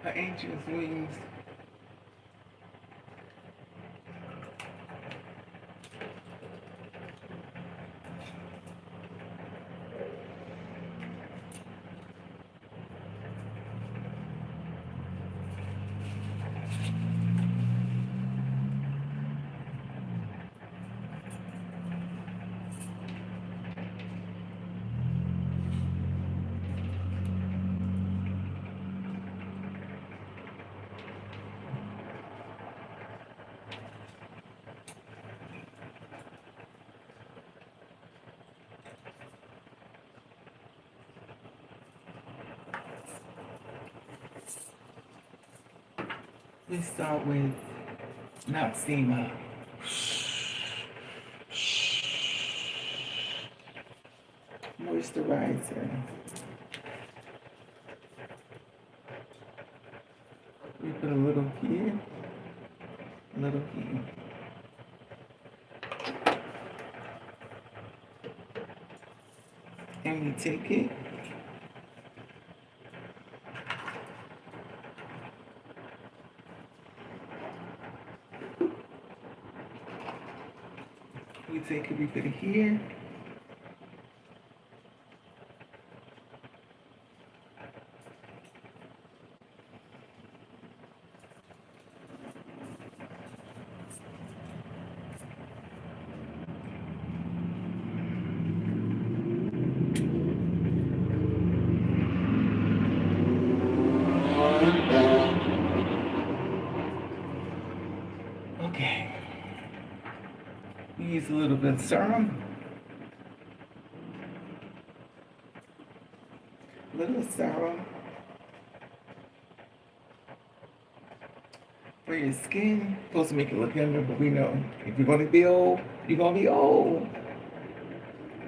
Her angel's wings. We start with Noxema moisturizer. We put a little here, a little here. And we take it. We take it, we put it here. Okay. We use a little bit of serum. A little serum for your skin. Supposed to make it look younger, but we know if you're gonna be old, you're gonna be old.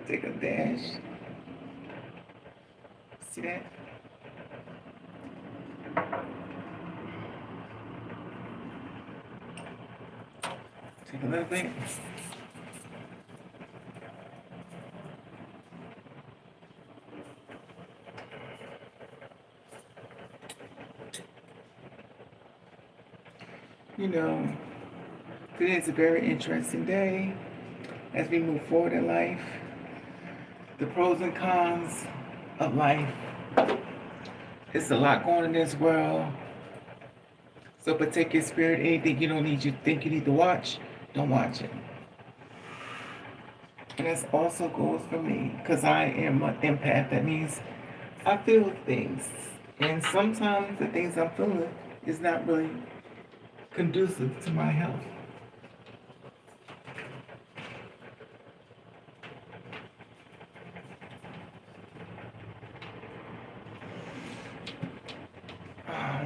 Take a dash. See that? Take a little bit. You know, today is a very interesting day as we move forward in life. The pros and cons of life. It's a lot going on in this world. So protect your spirit. Anything you don't need, you think you need to watch, don't watch it. And this also goes for me, because I am an empath. That means I feel things. And sometimes the things I'm feeling is not really conducive to my health.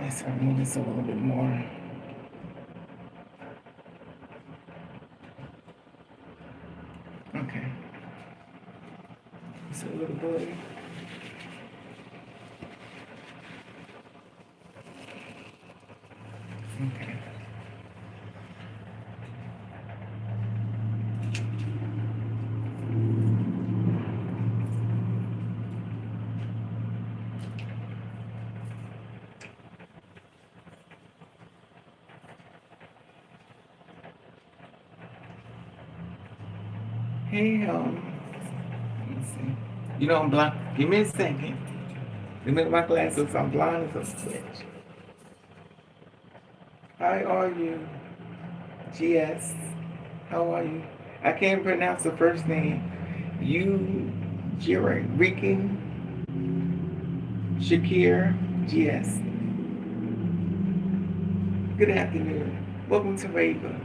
Let's move this a little bit more. Okay. Just a little bit. Okay. Hey, let me see. You know I'm blind. Give me a second. Remember my glasses, I'm blind as a switch. How are you? GS. How are you? I can't pronounce the first name. You, Rican, Shakir, GS. Good afternoon. Welcome to Raven.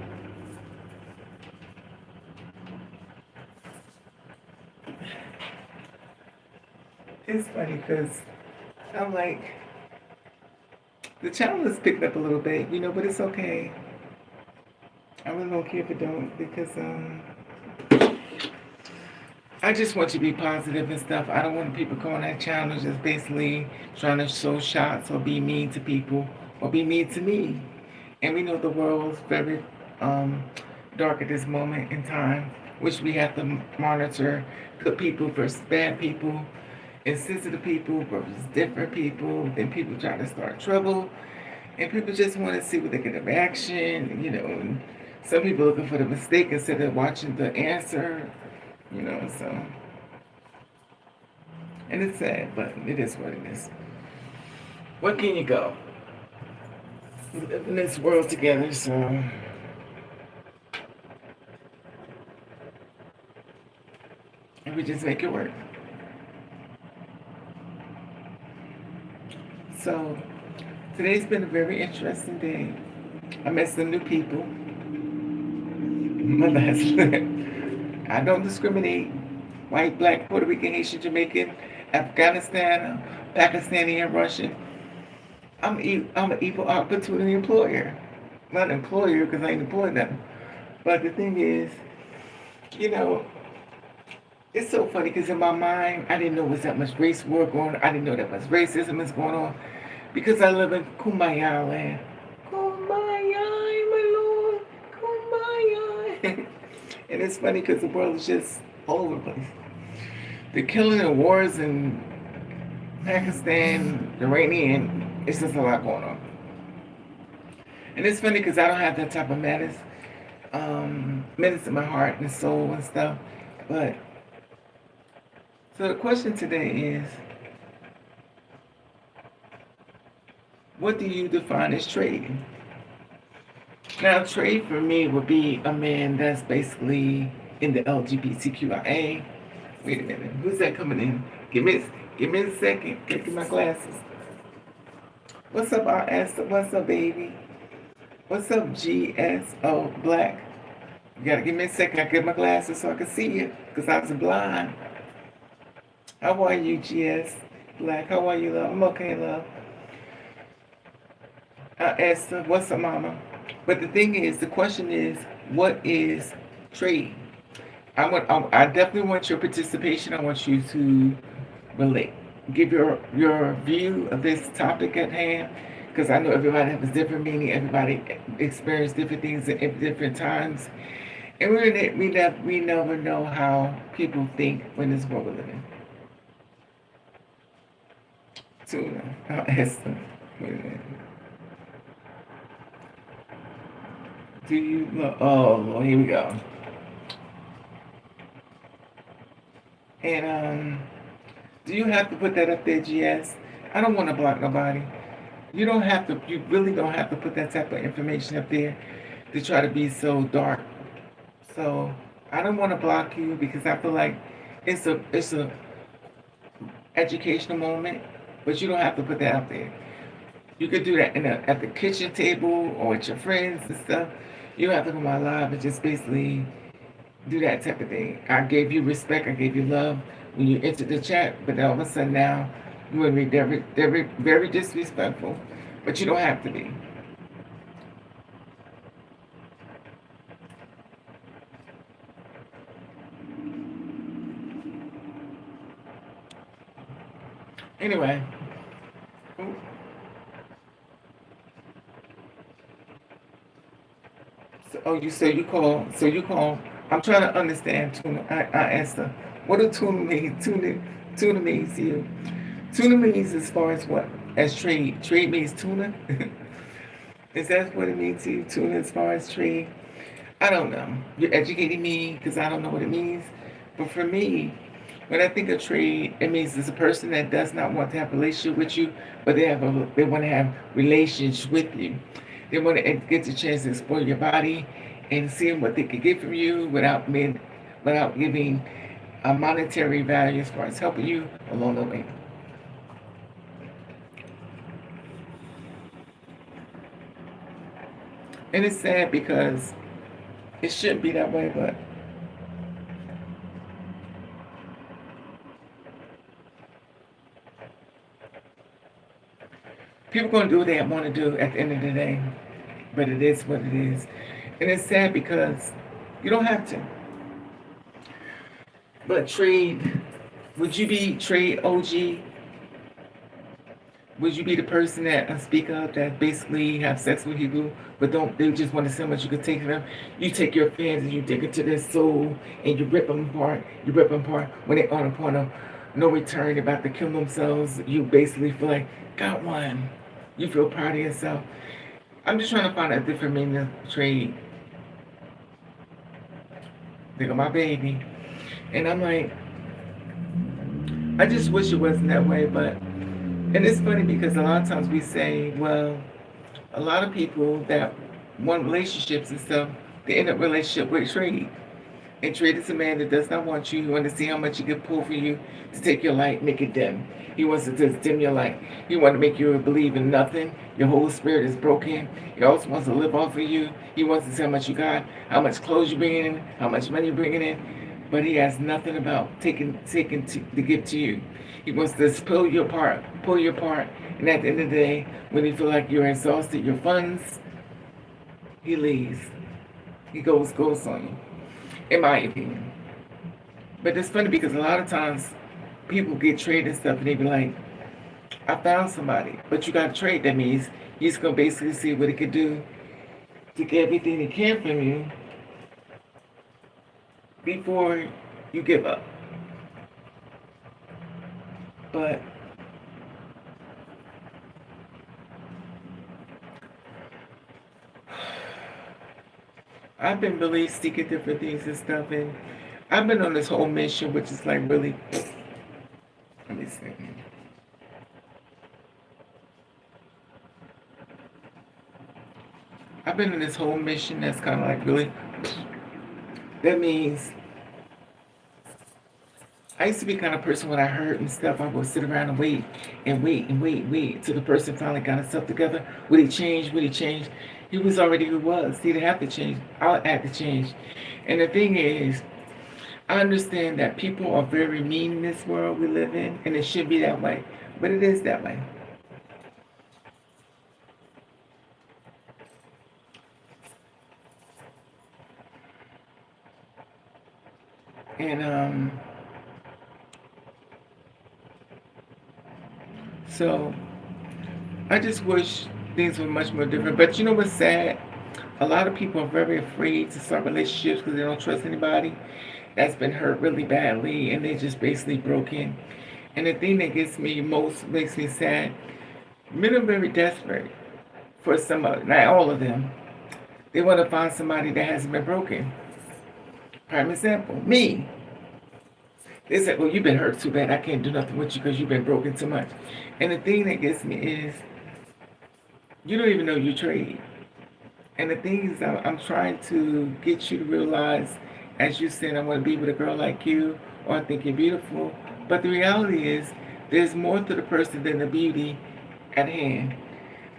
It's funny because I'm like, the channel is picking up a little bit, you know, but it's okay. I really don't care if it don't, because I just want you to be positive and stuff. I don't want people coming on that channel just basically trying to show shots or be mean to people or be mean to me. And we know the world's very dark at this moment in time, which we have to monitor good people versus bad people. insensitive people versus different people. Then people try to start trouble, and people just want to see what they get a reaction. And some people looking for the mistake instead of watching the answer. So, and it's sad, but it is what it is. What can you go? We live in this world together, so and we just make it work. So today's been a very interesting day. I met some new people. My last I don't discriminate. White, black, Puerto Rican, Haitian, Jamaican, Afghanistan, Pakistani, and Russian. I'm an equal opportunity employer. Not employer because I ain't employing them. But the thing is, you know, it's so funny because in my mind, I didn't know there was that much race war going on. I didn't know that much racism is going on because I live in Kumbaya land. Kumbaya, my Lord, Kumbaya. And it's funny because the world is just all over the place. The killing and wars in Pakistan, the Iranian, it's just a lot going on. And it's funny because I don't have that type of menace in my heart and soul and stuff. But so the question today is, what do you define as trading? Now, trade for me would be a man that's basically in the LGBTQIA. Wait a minute, who's that coming in? Give me a second. Get my glasses. What's up, R.S.? What's up, baby? What's up, GSO Black? You gotta give me a second. I get my glasses so I can see you, because I was blind. How are you, GS Black? How are you, love? I'm okay, love. Esther, what's up, mama? But the thing is, the question is, what is trade? I definitely want your participation. I want you to relate, give your view of this topic at hand, because I know everybody has different meaning. Everybody experiences different things at different times, and we never know how people think when this world we live in. Tuna, Esther, wait a minute. Do you know? Oh, here we go. And do you have to put that up there, GS? I don't want to block nobody. You don't have to. You really don't have to put that type of information up there to try to be so dark. So I don't want to block you because I feel like it's a educational moment, but you don't have to put that out there. You could do that at the kitchen table or with your friends and stuff. You don't have to come on live and just basically do that type of thing. I gave you respect, I gave you love when you entered the chat, but all of a sudden now you want to be very disrespectful, but you don't have to be. Anyway. So you call. I'm trying to understand tuna. I asked her, what do tuna mean? Tuna means to you. Tuna means as far as what? As trade. Trade means tuna. Is that what it means to you? Tuna as far as trade? I don't know. You're educating me because I don't know what it means. But for me, when I think of trade, it means it's a person that does not want to have a relationship with you, but they want to have relations with you. They want to get the chance to explore your body and seeing what they could get from you without giving a monetary value as far as helping you along the way. And it's sad because it shouldn't be that way, but people gonna do what they want to do at the end of the day. But it is what it is. And it's sad because you don't have to. But trade, would you be trade OG? Would you be the person that speak up that basically have sex with people, but they just want to see how much you can take from them? You take your fans and you dig into their soul and you rip them apart. You rip them apart when they're on a point of no return, about to kill themselves. You basically feel like, got one. You feel proud of yourself. I'm just trying to find a different meaning of trade. Think of my baby. And I'm like, I just wish it wasn't that way, but, and it's funny because a lot of times we say, well, a lot of people that want relationships and stuff, they end up relationship with trade. And trade is a man that does not want you. He wants to see how much he can pull for you to take your light, make it dim. He wants to just dim your light. He wants to make you believe in nothing. Your whole spirit is broken. He also wants to live off of you. He wants to see how much you got, how much clothes you're bringing in, how much money you're bringing in. But he has nothing about taking to give to you. He wants to pull you apart, and at the end of the day, when you feel like you're exhausted, your funds, he leaves. He goes on you, in my opinion. But it's funny because a lot of times people get traded and stuff, and they be like, I found somebody. But you got to trade. That means he's going to basically see what he can do to get everything he can from you before you give up. But I've been really seeking different things and stuff, and I've been on this whole mission, which is like really, let me see. I've been on this whole mission that's kind of like really, that means I used to be the kind of person when I hurt and stuff, I would sit around and wait and wait and wait and wait until the person finally got himself together. Would he change? Would he change? He was already who he was. He didn't have to change. I had to change. And the thing is, I understand that people are very mean in this world we live in, and it should be that way. But it is that way. And so I just wish things were much more different. But you know what's sad? A lot of people are very afraid to start relationships because they don't trust anybody that's been hurt really badly, and they're just basically broken. And the thing that gets me most, makes me sad, men are very desperate for somebody, not all of them. They want to find somebody that hasn't been broken. Prime example, me. They said, well, you've been hurt too bad. I can't do nothing with you because you've been broken too much. And the thing that gets me is, you don't even know you trade. And the thing is, I'm trying to get you to realize, as you said, I want to be with a girl like you, or I think you're beautiful. But the reality is, there's more to the person than the beauty at hand.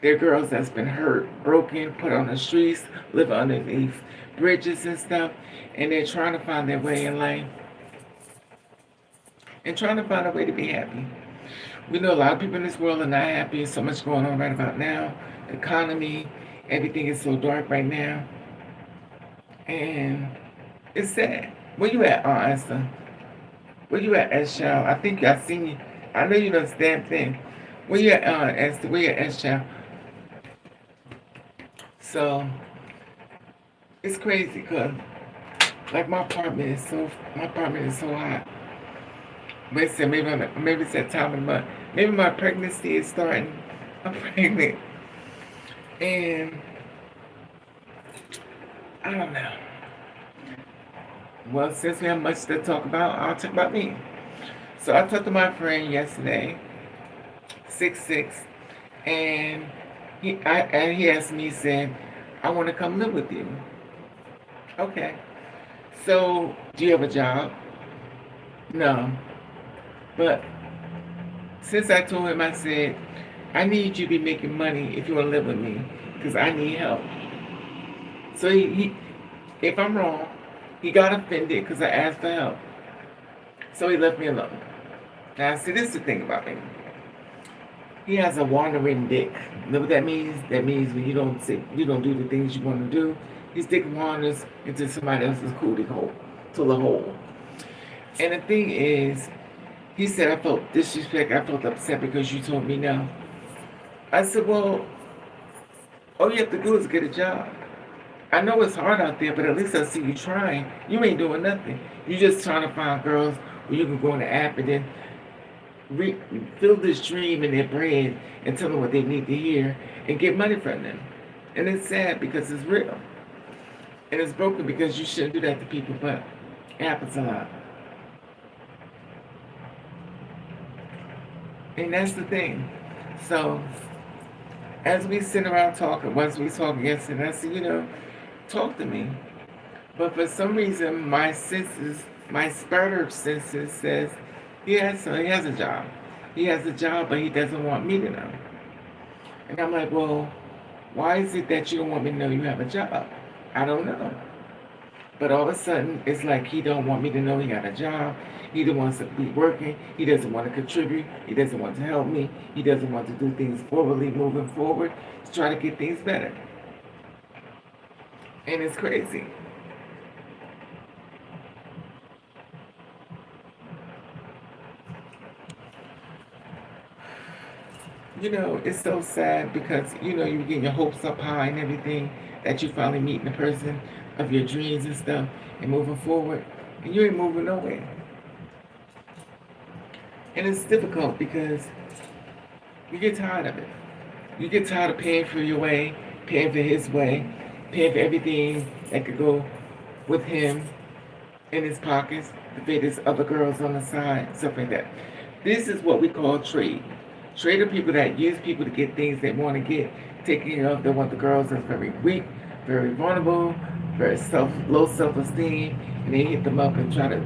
There are girls that's been hurt, broken, put on the streets, live underneath bridges and stuff, and they're trying to find their way in life and trying to find a way to be happy. We know a lot of people in this world are not happy. There's so much going on right about now. The economy, everything is so dark right now. And it's sad. Where you at, Aunt Esther? Where you at, S-Child? I think I seen you. I know you know this damn thing. Where you at, Aunt Esther? Where you at, S-Child? So, it's crazy because, like, my apartment is so hot. But it's, maybe it's that time of the month. Maybe my pregnancy is starting. I'm pregnant. And I don't know. Well, since we have much to talk about, I'll talk about me. So I talked to my friend yesterday, 6'6", and he asked me, he said, I want to come live with you. Okay. So, do you have a job? No. But since I told him, I said, I need you to be making money if you want to live with me, because I need help. So he, if I'm wrong, he got offended because I asked for help. So he left me alone. Now, see, this is the thing about me. He has a wandering dick. You know what that means? That means when you don't do the things you want to do, his dick wanders into somebody else's cootie hole, to the hole. And the thing is, he said, I felt disrespect, I felt upset because you told me no. I said, well, all you have to do is get a job. I know it's hard out there, but at least I see you trying. You ain't doing nothing. You just trying to find girls where you can go on the app and then re- fill this dream in their brain and tell them what they need to hear and get money from them. And it's sad because it's real. And it's broken because you shouldn't do that to people, but it happens a lot. And that's the thing. So, as we sit around talking, once we talk yesterday, I said, talk to me. But for some reason, my senses, my spirit senses says, yes, so he has a job. He has a job, but he doesn't want me to know. And I'm like, well, why is it that you don't want me to know you have a job? I don't know. But all of a sudden, it's like he don't want me to know he got a job. He don't want to be working. He doesn't want to contribute. He doesn't want to help me. He doesn't want to do things forwardly, moving forward, to try to get things better. And it's crazy. It's so sad because, you get your hopes up high and everything that you finally meeting the person of your dreams and stuff and moving forward, and you ain't moving nowhere. And it's difficult because you get tired of it. You get tired of paying for your way, paying for his way, paying for everything that could go with him in his pockets, to fit his other girls on the side, stuff like that. This is what we call trade. Trade are people that use people to get things they want to get taken of. They want the girls that's very weak, very vulnerable, very low self-esteem, and they hit them up and try to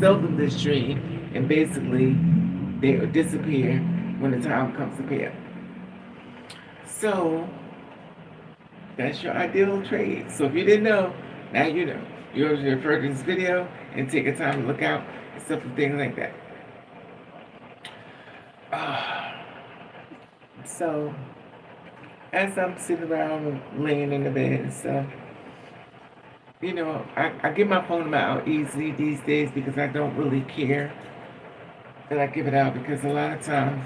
sell them this dream, and basically they disappear when the time comes to pay up. So that's your ideal trade. So if you didn't know, now you know. You always refer to this video and take a time to look out and stuff and things like that. So as I'm sitting around laying in the bed and stuff, I give my phone out easily these days because I don't really care that I give it out, because a lot of times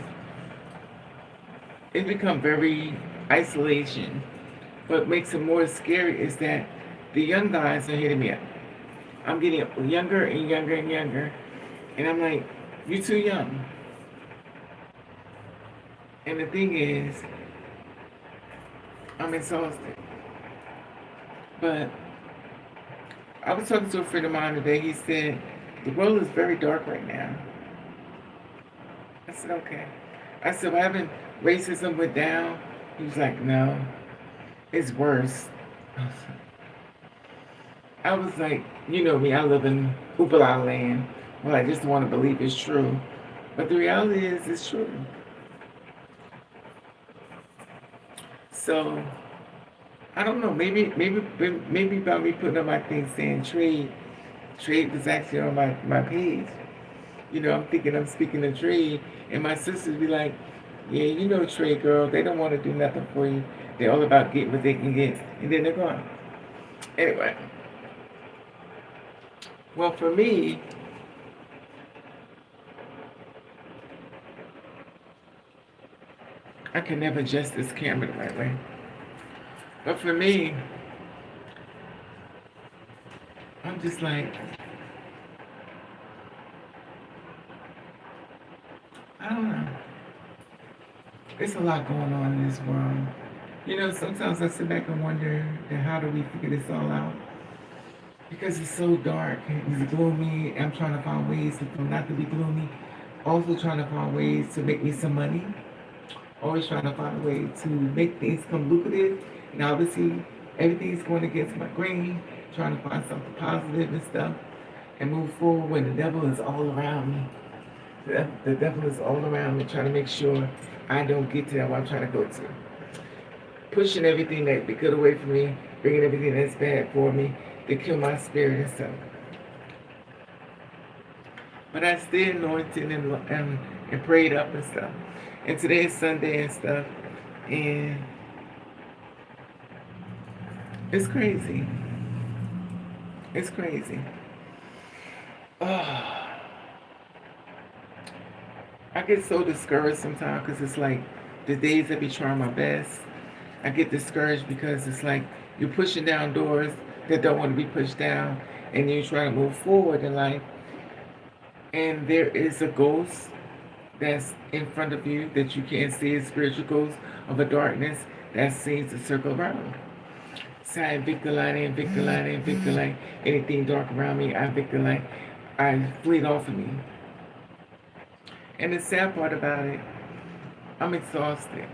it becomes very isolation. What makes it more scary is that the young guys are hitting me up. I'm getting younger and younger and younger, and I'm like, you're too young. And the thing is, I'm exhausted. But I was talking to a friend of mine today. He said, the world is very dark right now. I said, okay. I said, well, haven't racism went down? He was like, no, it's worse. I was like, you know me, I live in Hoopla land. Well, I just want to believe it's true. But the reality is, it's true. So, I don't know, maybe about me putting on my thing saying trade was actually on my page. I'm thinking I'm speaking to trade, and my sisters be like, yeah, trade girl, they don't want to do nothing for you. They're all about getting what they can get, and then they're gone. Anyway, well, for me, I can never adjust this camera the right way. But for me, I'm just like, I don't know. There's a lot going on in this world. Sometimes I sit back and wonder, how do we figure this all out? Because it's so dark, it's gloomy. I'm trying to find ways for not to be gloomy. Also trying to find ways to make me some money. Always trying to find a way to make things come lucrative. And obviously, everything's going against my grain. Trying to find something positive and stuff. And move forward when the devil is all around me. The devil is all around me, trying to make sure I don't get to that what I'm trying to go to. Pushing everything that be good away from me. Bringing everything that's bad for me. To kill my spirit and stuff. But I stay anointed and prayed up and stuff. And today is Sunday and stuff. And it's crazy. It's crazy. I get so discouraged sometimes because it's like the days I be trying my best, I get discouraged because it's like you're pushing down doors that don't want to be pushed down, and you're trying to move forward in life. And there is a ghost that's in front of you that you can't see is spiritual ghosts of a darkness that seems to circle around. So I evict the light, I evict the light, I evict the light. Anything dark around me, I evict the light. I flee off of me. And the sad part about it, I'm exhausted.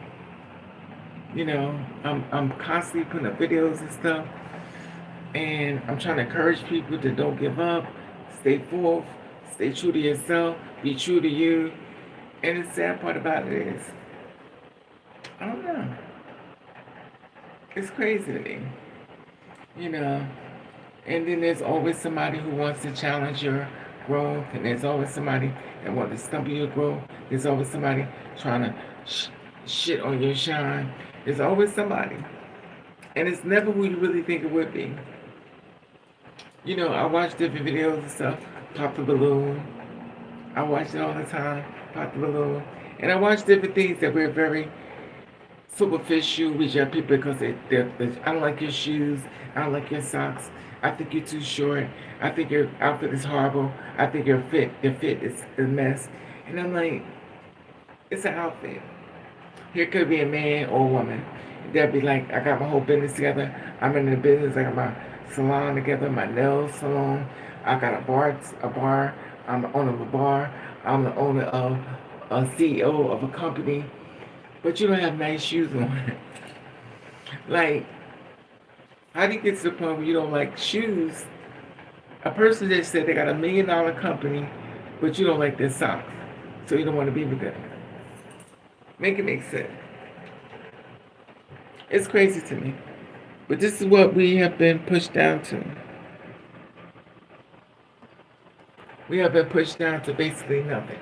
You know, I'm constantly putting up videos and stuff, and I'm trying to encourage people to don't give up, stay forth, stay true to yourself, be true to you. And the sad part about it is, I don't know. It's crazy to me, you know. And then there's always somebody who wants to challenge your growth, and there's always somebody that wants to stumble your growth. There's always somebody trying to shit on your shine. There's always somebody. And it's never who you really think it would be. You know, I watch different videos and stuff, pop the balloon. I watch it all the time, pop the balloon. And I watch different things that we're very superficial with your people because I don't like your shoes, I don't like your socks, I think you're too short, I think your outfit is horrible, I think your fit is a mess. And I'm like, it's an outfit. Here could be a man or a woman. They'll be like, I got my whole business together. I'm in the business. I got my salon together, my nail salon. I got a bar. I'm the owner of a bar. I'm the owner of a CEO of a company. But you don't have nice shoes on. Like, how do you get to the point where you don't like shoes? A person just said they got $1 million company, but you don't like their socks. So you don't want to be with them. Make it make sense. It's crazy to me. But this is what we have been pushed down to. We have been pushed down to basically nothing.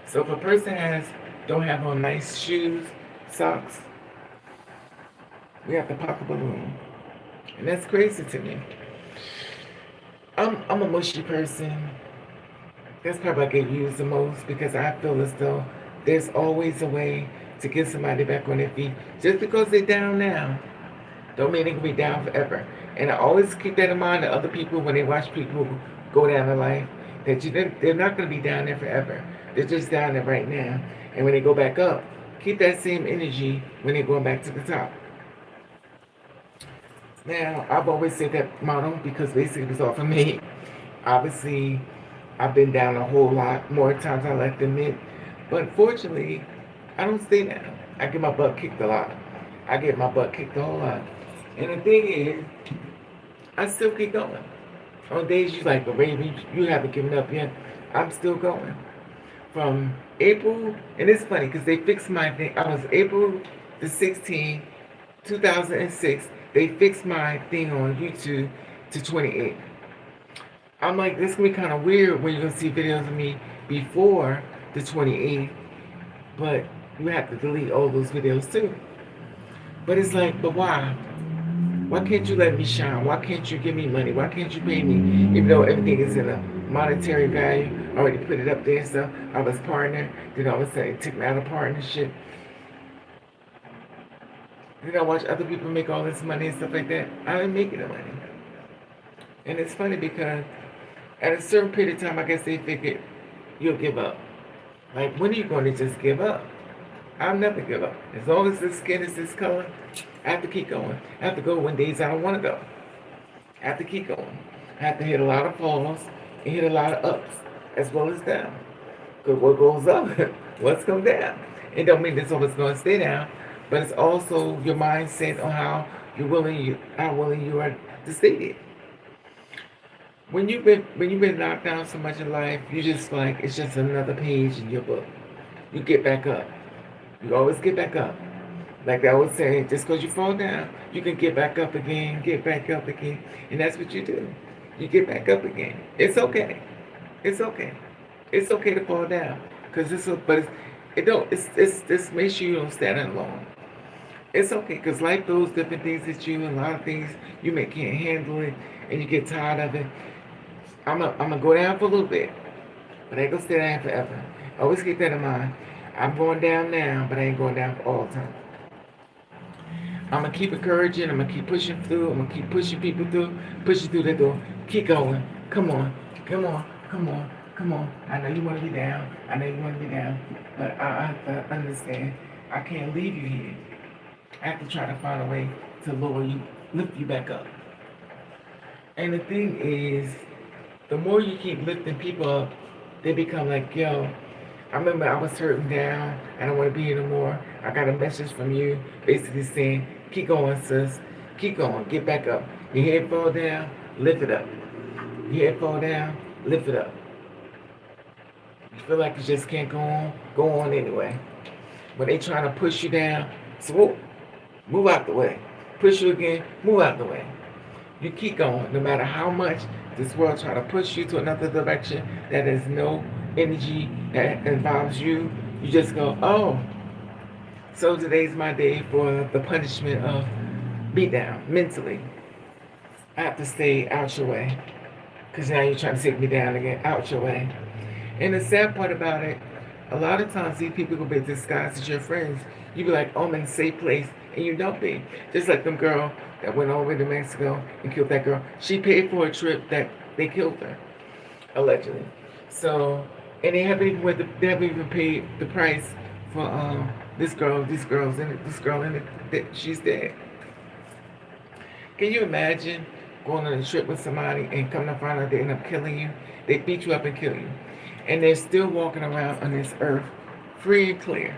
So if a person don't have on nice shoes, socks, we have to pop a balloon. And that's crazy to me. I'm a mushy person. That's probably I get used the most because I feel as though there's always a way to get somebody back on their feet. Just because they're down now, don't mean they can be down forever. And I always keep that in mind to other people when they watch people go down in life, that they're not going to be down there forever. They're just down there right now. And when they go back up, keep that same energy when they're going back to the top. Now, I've always said that motto because basically it was all for me. Obviously, I've been down a whole lot, more times I like to admit. But unfortunately, I don't stay down. I get my butt kicked a lot. I get my butt kicked a whole lot. And the thing is, I still keep going. On days you like, but Raven, you haven't given up yet. I'm still going. From April, and it's funny because they fixed my thing. I was April the 16th, 2006. They fixed my thing on YouTube to 28. I'm like, this is going to be kind of weird when you're going to see videos of me before the 28th, but you have to delete all those videos too. But it's like, but why? Why can't you let me shine? Why can't you give me money? Why can't you pay me? Even though everything is in a monetary value, I already put it up there and stuff. I was partner, then all of a sudden it took me out of partnership. Then I watch other people make all this money and stuff like that. I ain't making the money. And it's funny because at a certain period of time, I guess they figured you'll give up. Like, when are you going to just give up? I'll never give up. As long as the skin is this color, I have to keep going. I have to go when days I don't want to go. I have to keep going. I have to hit a lot of falls and hit a lot of ups as well as down. Because what goes up, what's come down. It don't mean that's always going to stay down, but it's also your mindset on how willing you are to stay there. When you've been knocked down so much in life, you just like it's just another page in your book. You get back up. You always get back up. Like I was saying, just because you fall down, you can get back up again, and that's what you do. You get back up again. It's okay. It's okay. It's okay to fall down, cause this makes sure you don't stand alone. It's okay, cause life throws different things at you, and a lot of things you can't handle it, and you get tired of it. I'm gonna go down for a little bit, but I ain't gonna stay down forever. Always keep that in mind. I'm going down now, but I ain't going down for all the time. I'm gonna keep encouraging. I'm gonna keep pushing through. I'm gonna keep pushing people through, pushing through that door. Keep going. Come on, come on, come on. Come on. I know you want to be down. I know you want to be down. But I have to understand. I can't leave you here. I have to try to find a way to lower you, lift you back up. And the thing is, the more you keep lifting people up, they become like, yo, I remember I was hurting down. I don't want to be here no more. I got a message from you basically saying, keep going, sis. Keep going. Get back up. Your head fall down, lift it up. Your head fall down, lift it up. You feel like you just can't go on anyway. When they trying to push you down, swoop, move out the way. Push you again, move out the way. You keep going, no matter how much this world try to push you to another direction that has no energy that involves you. You just go, oh, so today's my day for the punishment of beatdown mentally. I have to stay out your way because now you're trying to take me down again, out your way. And the sad part about it, a lot of times these people will be disguised as your friends. You be like, oh, I'm in a safe place, and you don't be. Just like them girl that went all the way to Mexico and killed that girl. She paid for a trip that they killed her, allegedly. So, and they haven't even paid the price for this girl in it, she's dead. Can you imagine going on a trip with somebody and coming to find out they end up killing you? They beat you up and kill you. And they're still walking around on this earth free and clear.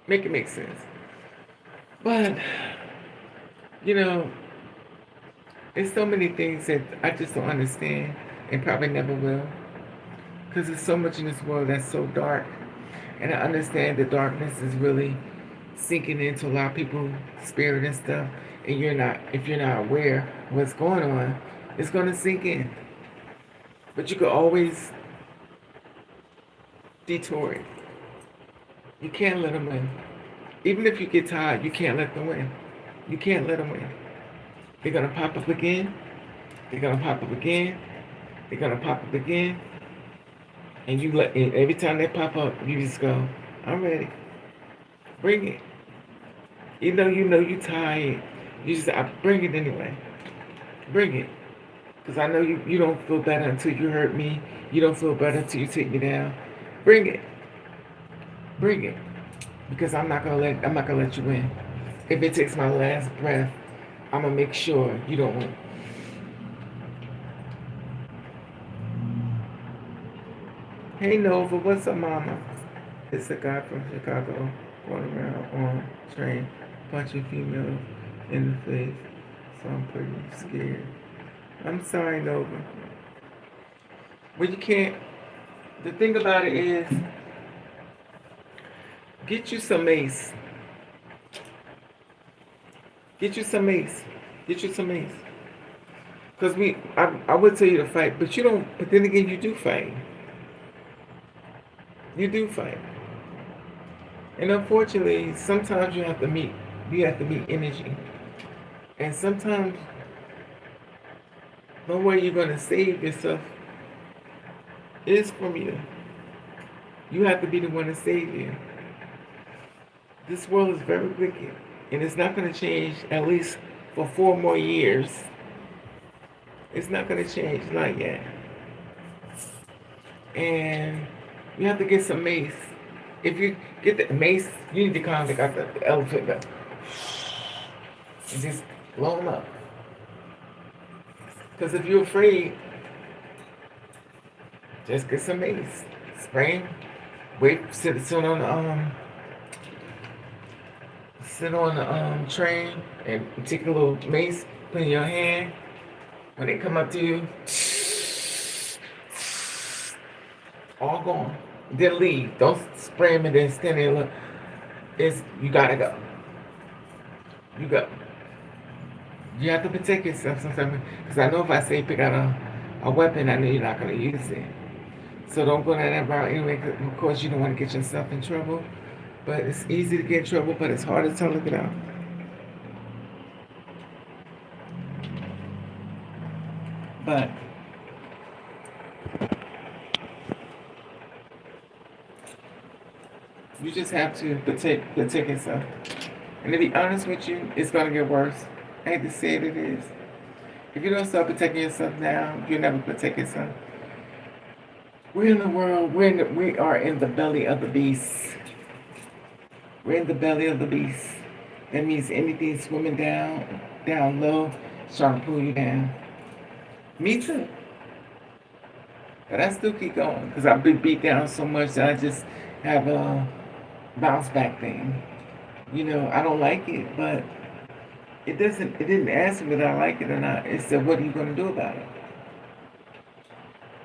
Make it make sense. But, you know, there's so many things that I just don't understand and probably never will. Because there's so much in this world that's so dark. And I understand the darkness is really sinking into a lot of people's spirit and stuff. And if you're not aware of what's going on, it's going to sink in. But you can always detour it. You can't let them win. Even if you get tired, you can't let them win. You can't let them win. They're going to pop up again. They're going to pop up again. They're going to pop up again. And every time they pop up, you just go, I'm ready. Bring it. Even though you know you're tired, you just bring it anyway. Bring it. Because I know you don't feel better until you hurt me. You don't feel better until you take me down. Bring it. Bring it. Because I'm not gonna let you win. If it takes my last breath, I'm gonna make sure you don't win. Hey Nova, what's up, mama? It's a guy from Chicago going around on train punching females in the face. So I'm pretty scared. I'm sorry, Nova. But you can't. The thing about it is, get you some mace. Get you some mace. Get you some mace. Because I would tell you to fight, but you don't. But then again, you do fight. You do fight. And unfortunately, sometimes you have to meet energy. And sometimes the way you're going to save yourself is from you. You have to be the one to save you. This world is very wicked, and it's not going to change at least for 4 more years. It's not going to change, not yet. And you have to get some mace. If you get the mace, you need to kind of got the elephant gun and just blow them up. Because if you're afraid, just get some mace, spray them, sit on the train and take a little mace, put in your hand. When they come up to you, all gone. Then leave. Don't spray them and then stand there and look. You gotta go. You go. You have to protect yourself sometimes. Because I know if I say pick out a weapon, I know you're not gonna use it. So don't go down that route anyway. Of course, you don't want to get yourself in trouble. But it's easy to get in trouble, but it's hard to look it out. But you just have to protect yourself. And to be honest with you, it's gonna get worse. I hate to say it is. If you don't start protecting yourself now, you'll never protect yourself. We're in the world, we are in the belly of the beast. We're in the belly of the beast. That means anything swimming down low, is trying to pull you down. Me too. But I still keep going because I've been beat down so much that I just have a bounce back thing. I don't like it, but it didn't ask me whether I like it or not. It said, what are you going to do about it?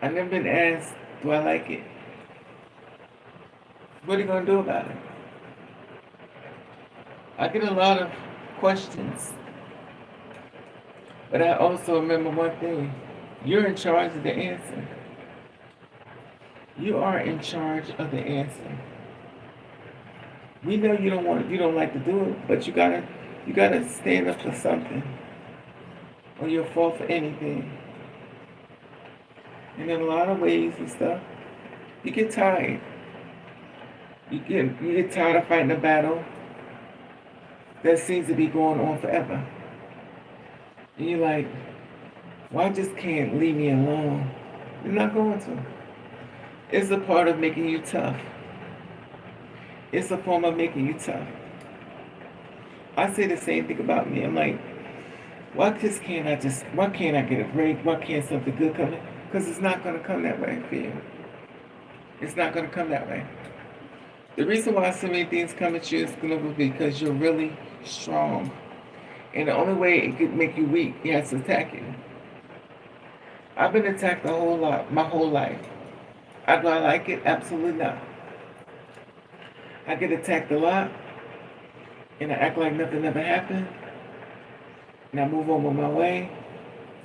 I've never been asked, do I like it? What are you going to do about it? I get a lot of questions, but I also remember one thing. You're in charge of the answer. You are in charge of the answer. We know you don't like to do it, but you gotta stand up for something, or you'll fall for anything. And in a lot of ways and stuff, you get tired. You get tired of fighting a battle that seems to be going on forever. And you're like, why just can't leave me alone? You're not going to. It's a part of making you tough. It's a form of making you tough. I say the same thing about me. I'm like, why can't I get a break? Why can't something good come in? Because it's not going to come that way for you. It's not going to come that way. The reason why so many things come at you is going to be because you're really strong. And the only way it could make you weak, it has to attack you. I've been attacked a whole lot, my whole life. Do I like it? Absolutely not. I get attacked a lot, and I act like nothing ever happened, and I move on with my way,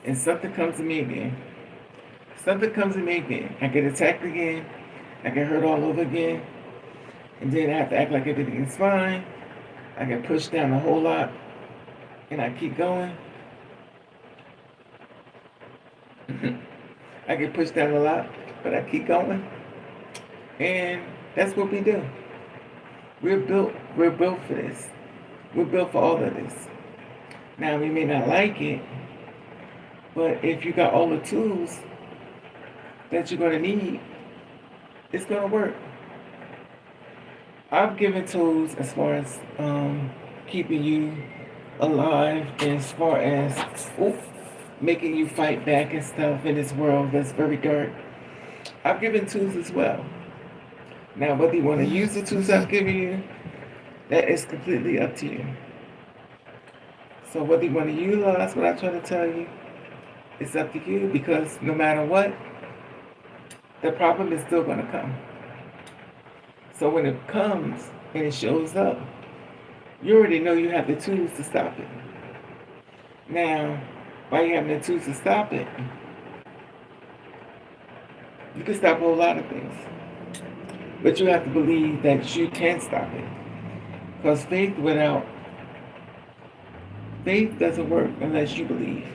and something comes to me again. Something comes to me again. I get attacked again, I get hurt all over again, and then I have to act like everything is fine. I get pushed down a whole lot, and I keep going. I get pushed down a lot, but I keep going. And that's what we do. We're built for this. We're built for all of this. Now, we may not like it, but if you got all the tools that you're going to need, it's going to work. I've given tools as far as keeping you alive, as far as making you fight back and stuff in this world that's very dark. I've given tools as well. Now, whether you want to use the tools I've given you, that is completely up to you. So whether you want to utilize what I try to tell you, it's up to you, because no matter what, the problem is still going to come. So when it comes and it shows up, you already know you have the tools to stop it. Now, by you having the tools to stop it, you can stop a whole lot of things. But you have to believe that you can stop it. Because faith doesn't work unless you believe.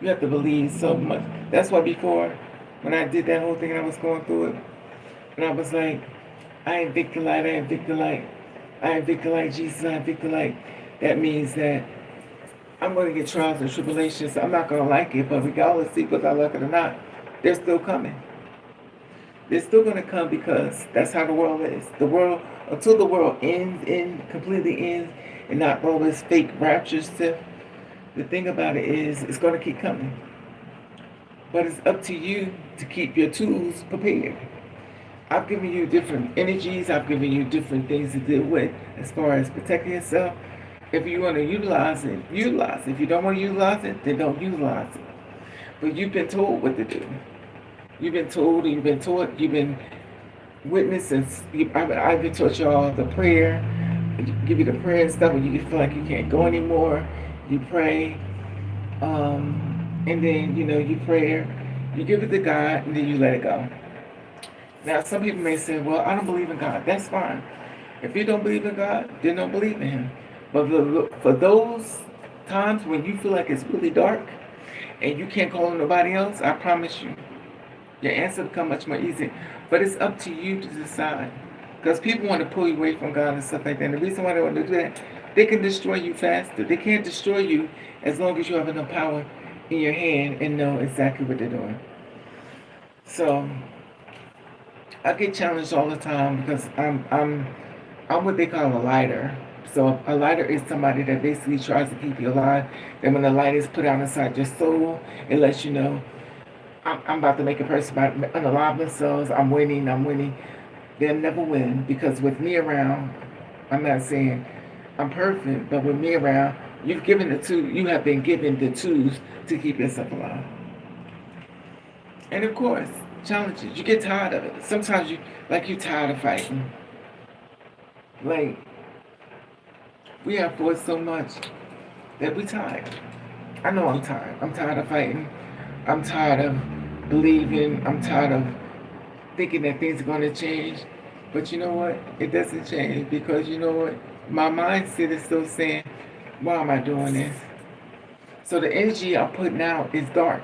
You have to believe so much. That's why before, when I did that whole thing and I was going through it, and I was like, I am victor light, I am victor light. I am victor light, Jesus, I am victor light. That means that I'm going to get trials and tribulations. I'm not going to like it, but regardless, see whether I like it or not, they're still coming. They're still going to come, because that's how the world is. The world, until the world completely ends, and not all this fake rapture stuff, the thing about it is, it's going to keep coming. But it's up to you to keep your tools prepared. I've given you different energies. I've given you different things to deal with as far as protecting yourself. If you want to utilize it, utilize it. If you don't want to utilize it, then don't utilize it. But you've been told what to do. You've been told, and you've been taught, you've been witnessed, and I've been taught y'all the prayer, give you the prayer and stuff when you feel like you can't go anymore. You pray, and then, you pray, you give it to God, and then you let it go. Now, some people may say, well, I don't believe in God. That's fine. If you don't believe in God, then don't believe in Him. But for those times when you feel like it's really dark, and you can't call on nobody else, I promise you, your answer will come much more easy. But it's up to you to decide. Because people want to pull you away from God and stuff like that. And the reason why they want to do that, they can destroy you faster. They can't destroy you as long as you have enough power in your hand and know exactly what they're doing. So I get challenged all the time because I'm what they call a lighter. So a lighter is somebody that basically tries to keep you alive. Then when the light is put out inside your soul, it lets you know I'm about to make a person about unalive themselves. I'm winning. I'm winning. They'll never win because with me around, I'm not saying I'm perfect, but with me around, you've given the two. You have been given the tools to keep yourself alive. And of course, challenges. You get tired of it. Sometimes you're tired of fighting. Like we have fought so much that we tired. I know I'm tired. I'm tired of fighting. I'm tired of believing. I'm tired of thinking that things are going to change. But you know what? It doesn't change because you know what? My mindset is still saying, why am I doing this? So the energy I'm putting out is dark.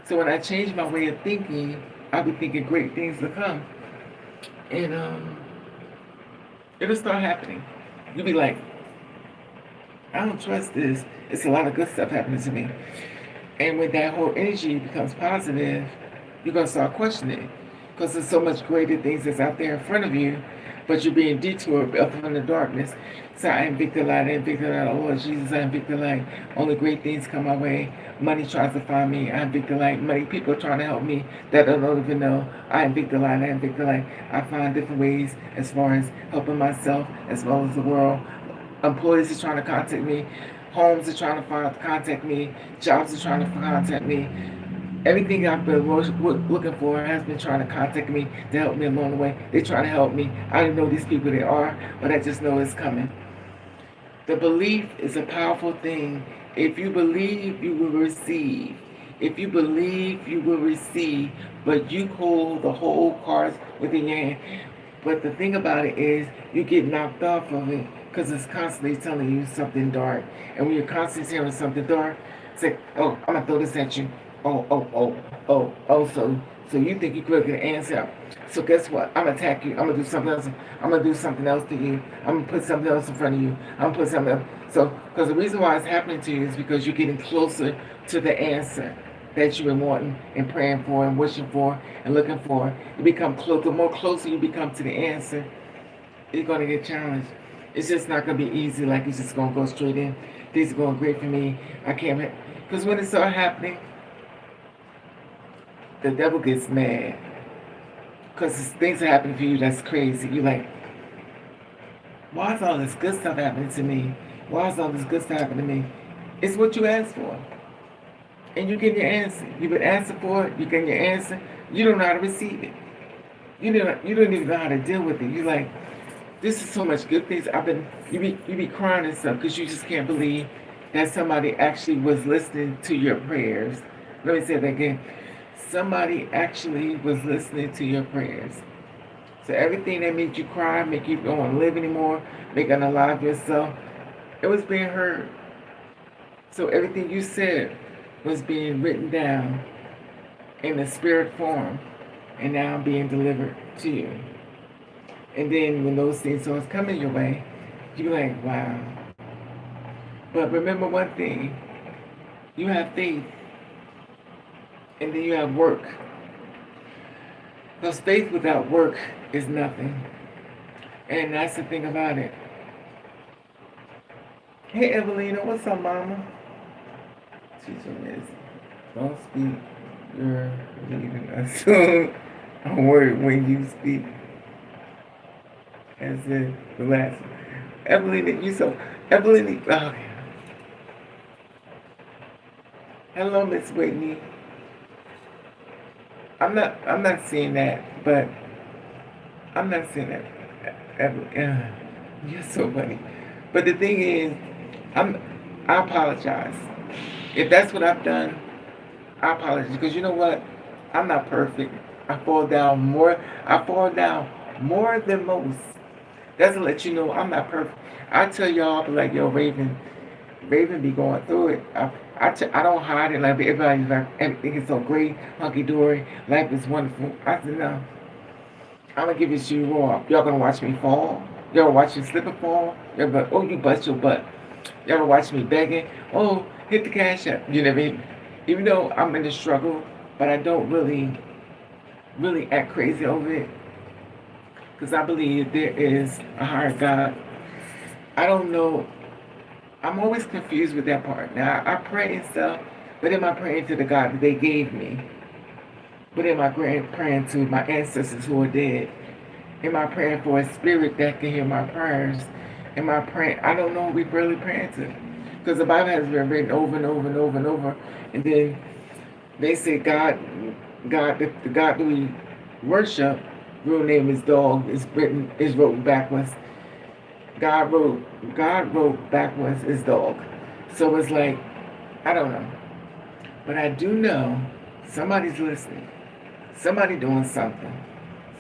So when I change my way of thinking, I'll be thinking great things to come. And it'll start happening. You'll be like, I don't trust this. It's a lot of good stuff happening to me. And when that whole energy becomes positive, you're going to start questioning. Because there's so much greater things that's out there in front of you, but you're being detoured up from the darkness. So I invoke the light, I invoke the light. Oh Lord Jesus, I invoke the light. Only great things come my way. Money tries to find me, I invoke the light. Money people are trying to help me that I don't even know. I invoke the light, I invoke the light. I find different ways as far as helping myself as well as the world. Employees are trying to contact me. Homes are trying to contact me. Jobs are trying to contact me. Everything I've been looking for has been trying to contact me to help me along the way. They're trying to help me. I don't know these people they are, but I just know it's coming. The belief is a powerful thing. If you believe, you will receive. If you believe, you will receive. But you hold the whole cards within your hand. But the thing about it is, you get knocked off of it because it's constantly telling you something dark. And when you're constantly hearing something dark, it's like, oh, I'm gonna throw this at you. Oh. So you think you could get an answer. So guess what? I'm gonna attack you. I'm gonna do something else. I'm gonna do something else to you. I'm gonna put something else in front of you. I'm gonna put something else. So, because the reason why it's happening to you is because you're getting closer to the answer that you've been wanting and praying for and wishing for and looking for. You become closer. The more closer you become to the answer, you're gonna get challenged. It's just not gonna be easy. Like it's just gonna go straight in. Things are going great for me. I can't. Because when it starts happening, the devil gets mad because things are happening for you that's crazy. You're like, why is all this good stuff happening to me? Why is all this good stuff happening to me? It's what you asked for. And you get your answer. You've been asking for it, you get your answer, you don't know how to receive it. You don't even know how to deal with it. You're like, this is so much good things. You be crying and stuff because you just can't believe that somebody actually was listening to your prayers. Let me say that again. Somebody actually was listening to your prayers. So everything that made you cry, make you don't want to live anymore, make you unalive yourself, it was being heard. So everything you said was being written down in a spirit form and now being delivered to you. And then when those things starts coming your way, you're like, wow. But remember one thing, you have faith and then you have work. Because faith without work is nothing. And that's the thing about it. Hey Evelina, what's up, mama? She's amazing. Don't speak, you're leaving us. I'm worried when you speak. As in the last one. Evelina, you so Evelina. Oh. Hello, Miss Whitney. I'm not seeing that, but I'm not seeing that. You're so funny. But the thing is, I apologize. If that's what I've done, I apologize. Because you know what? I'm not perfect. I fall down more than most. That's to let you know I'm not perfect. I tell y'all, I'll be like, yo, Raven be going through it. I don't hide it like everybody's like, everything is so great, hunky dory, life is wonderful. I said, no. I'm gonna give it to you raw. Y'all gonna watch me fall. Y'all gonna watch me slip and fall. Y'all gonna, oh, you bust your butt. Y'all gonna watch me begging. Oh, hit the cash up. You know what I mean? Even though I'm in the struggle, but I don't really act crazy over it because I believe there is a higher God. I don't know. I'm always confused with that part. Now, I pray and stuff, but am I praying to the God that they gave me? But am I praying to my ancestors who are dead? Am I praying for a spirit that can hear my prayers? Am I praying? I don't know who we really praying to. Because the Bible has been written over and over and over and over. And then they say the God that we worship, real name is dog, is wrote backwards. God wrote backwards is dog. So it's like, I don't know. But I do know somebody's listening. Somebody doing something.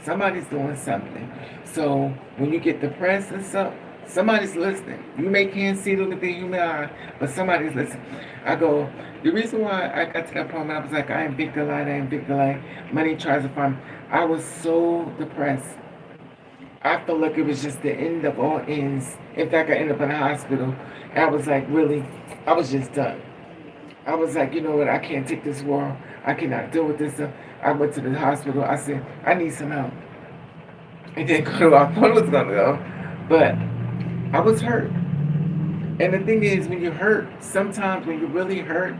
Somebody's doing something. So when you get depressed and stuff, somebody's listening. You may can't see it with the human eye, but somebody's listening. I go, the reason why I got to that point, I was like, I am Victor Light, I am Victor Light. Money tries to find me. I was so depressed. I felt like it was just the end of all ends. In fact, I ended up in the hospital. And I was like, really, I was just done. I was like, you know what, I can't take this world. I cannot deal with this stuff. I went to the hospital. I said, I need some help. It didn't go to where I thought it was going to go. But I was hurt. And the thing is, when you're hurt, sometimes when you're really hurt,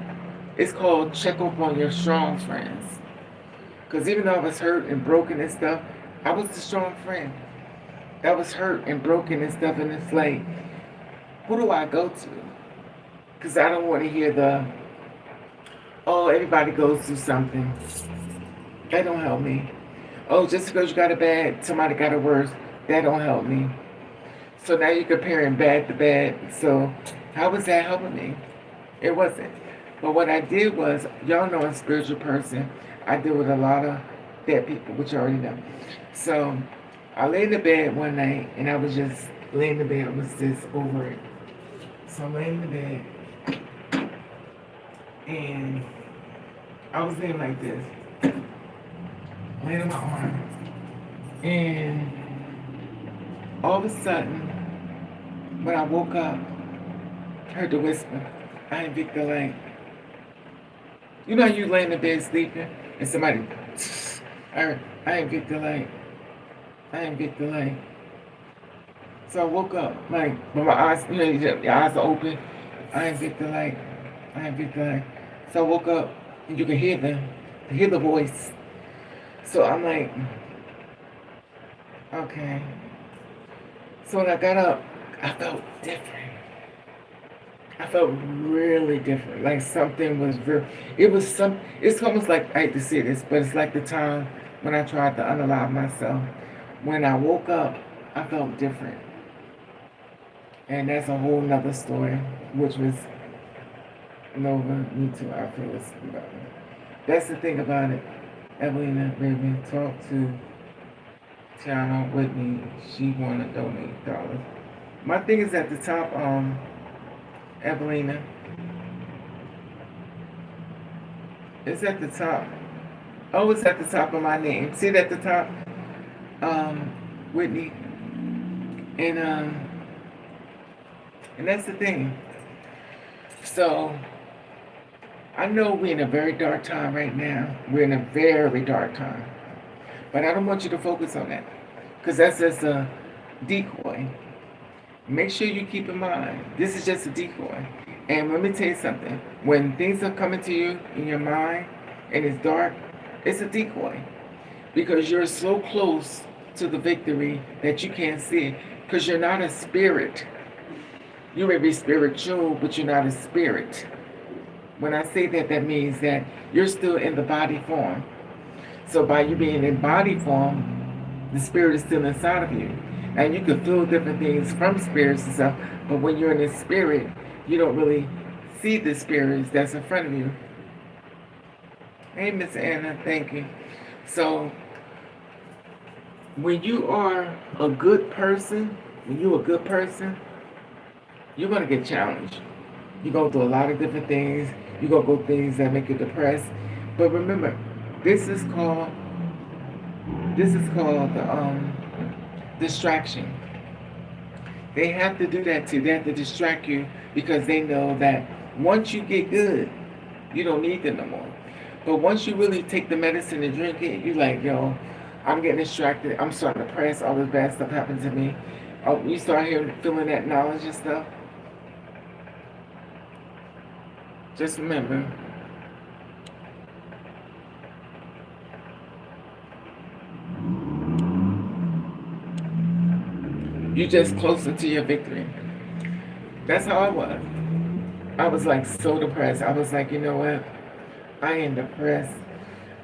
it's called check up on your strong friends. Because even though I was hurt and broken and stuff, I was the strong friend. That was hurt and broken and stuff. And it's like, who do I go to? Because I don't want to hear oh, everybody goes through something. That don't help me. Oh, just because you got a bad, somebody got a worse, that don't help me. So now you're comparing bad to bad. So how was that helping me? It wasn't. But what I did was, y'all know I'm a spiritual person. I deal with a lot of dead people, which you already know. So I lay in the bed one night, and I was just laying in the bed. I was just over it. So I'm laying in the bed, and I was laying like this, laying on my arm, and all of a sudden, when I woke up, I heard the whisper, I am Victor Light. You know how you lay in the bed sleeping, and somebody, I am Victor Light. I am Victor Light. So I woke up, like, when my eyes, you know, your eyes are open. I am Victor Light. I am Victor Light. So I woke up, and you can hear the voice. So I'm like, okay. So when I got up, I felt different. I felt really different. Like something was real. It's almost like, I hate to say this, but it's like the time when I tried to unalive myself. When I woke up, I felt different. And that's a whole nother story, which was Nova, me too, I feel it's about it. That's the thing about it. Evelina, baby, talk to Tiana Whitney. She wanna donate dollars. My thing is at the top, Evelina. It's at the top. Oh, it's at the top of my name. See it at the top? Whitney. And that's the thing. So I know we're in a very dark time right now. We're in a very dark time. But I don't want you to focus on that. Because that's just a decoy. Make sure you keep in mind, this is just a decoy. And let me tell you something. When things are coming to you in your mind and it's dark, it's a decoy. Because you're so close to the victory that you can't see it. Because you're not a spirit. You may be spiritual, but you're not a spirit. When I say that, that means that you're still in the body form. So by you being in body form, the spirit is still inside of you. And you can feel different things from spirits and stuff, but when you're in the spirit, you don't really see the spirits that's in front of you. Hey, Miss Anna, thank you. So, when you are a good person, you're going to get challenged. You're going to do a lot of different things. You're going to go things that make you depressed. But remember, this is called the distraction. They have to do that too. They have to distract you because they know that once you get good, You don't need them no more. But once you really take the medicine and drink it, you like, yo, I'm getting distracted. I'm starting to press. All this bad stuff happened to me. Oh, you start hearing, feeling that knowledge and stuff. Just remember, you just closer to your victory. That's how I was. I was like so depressed. I was like, you know what? I am depressed.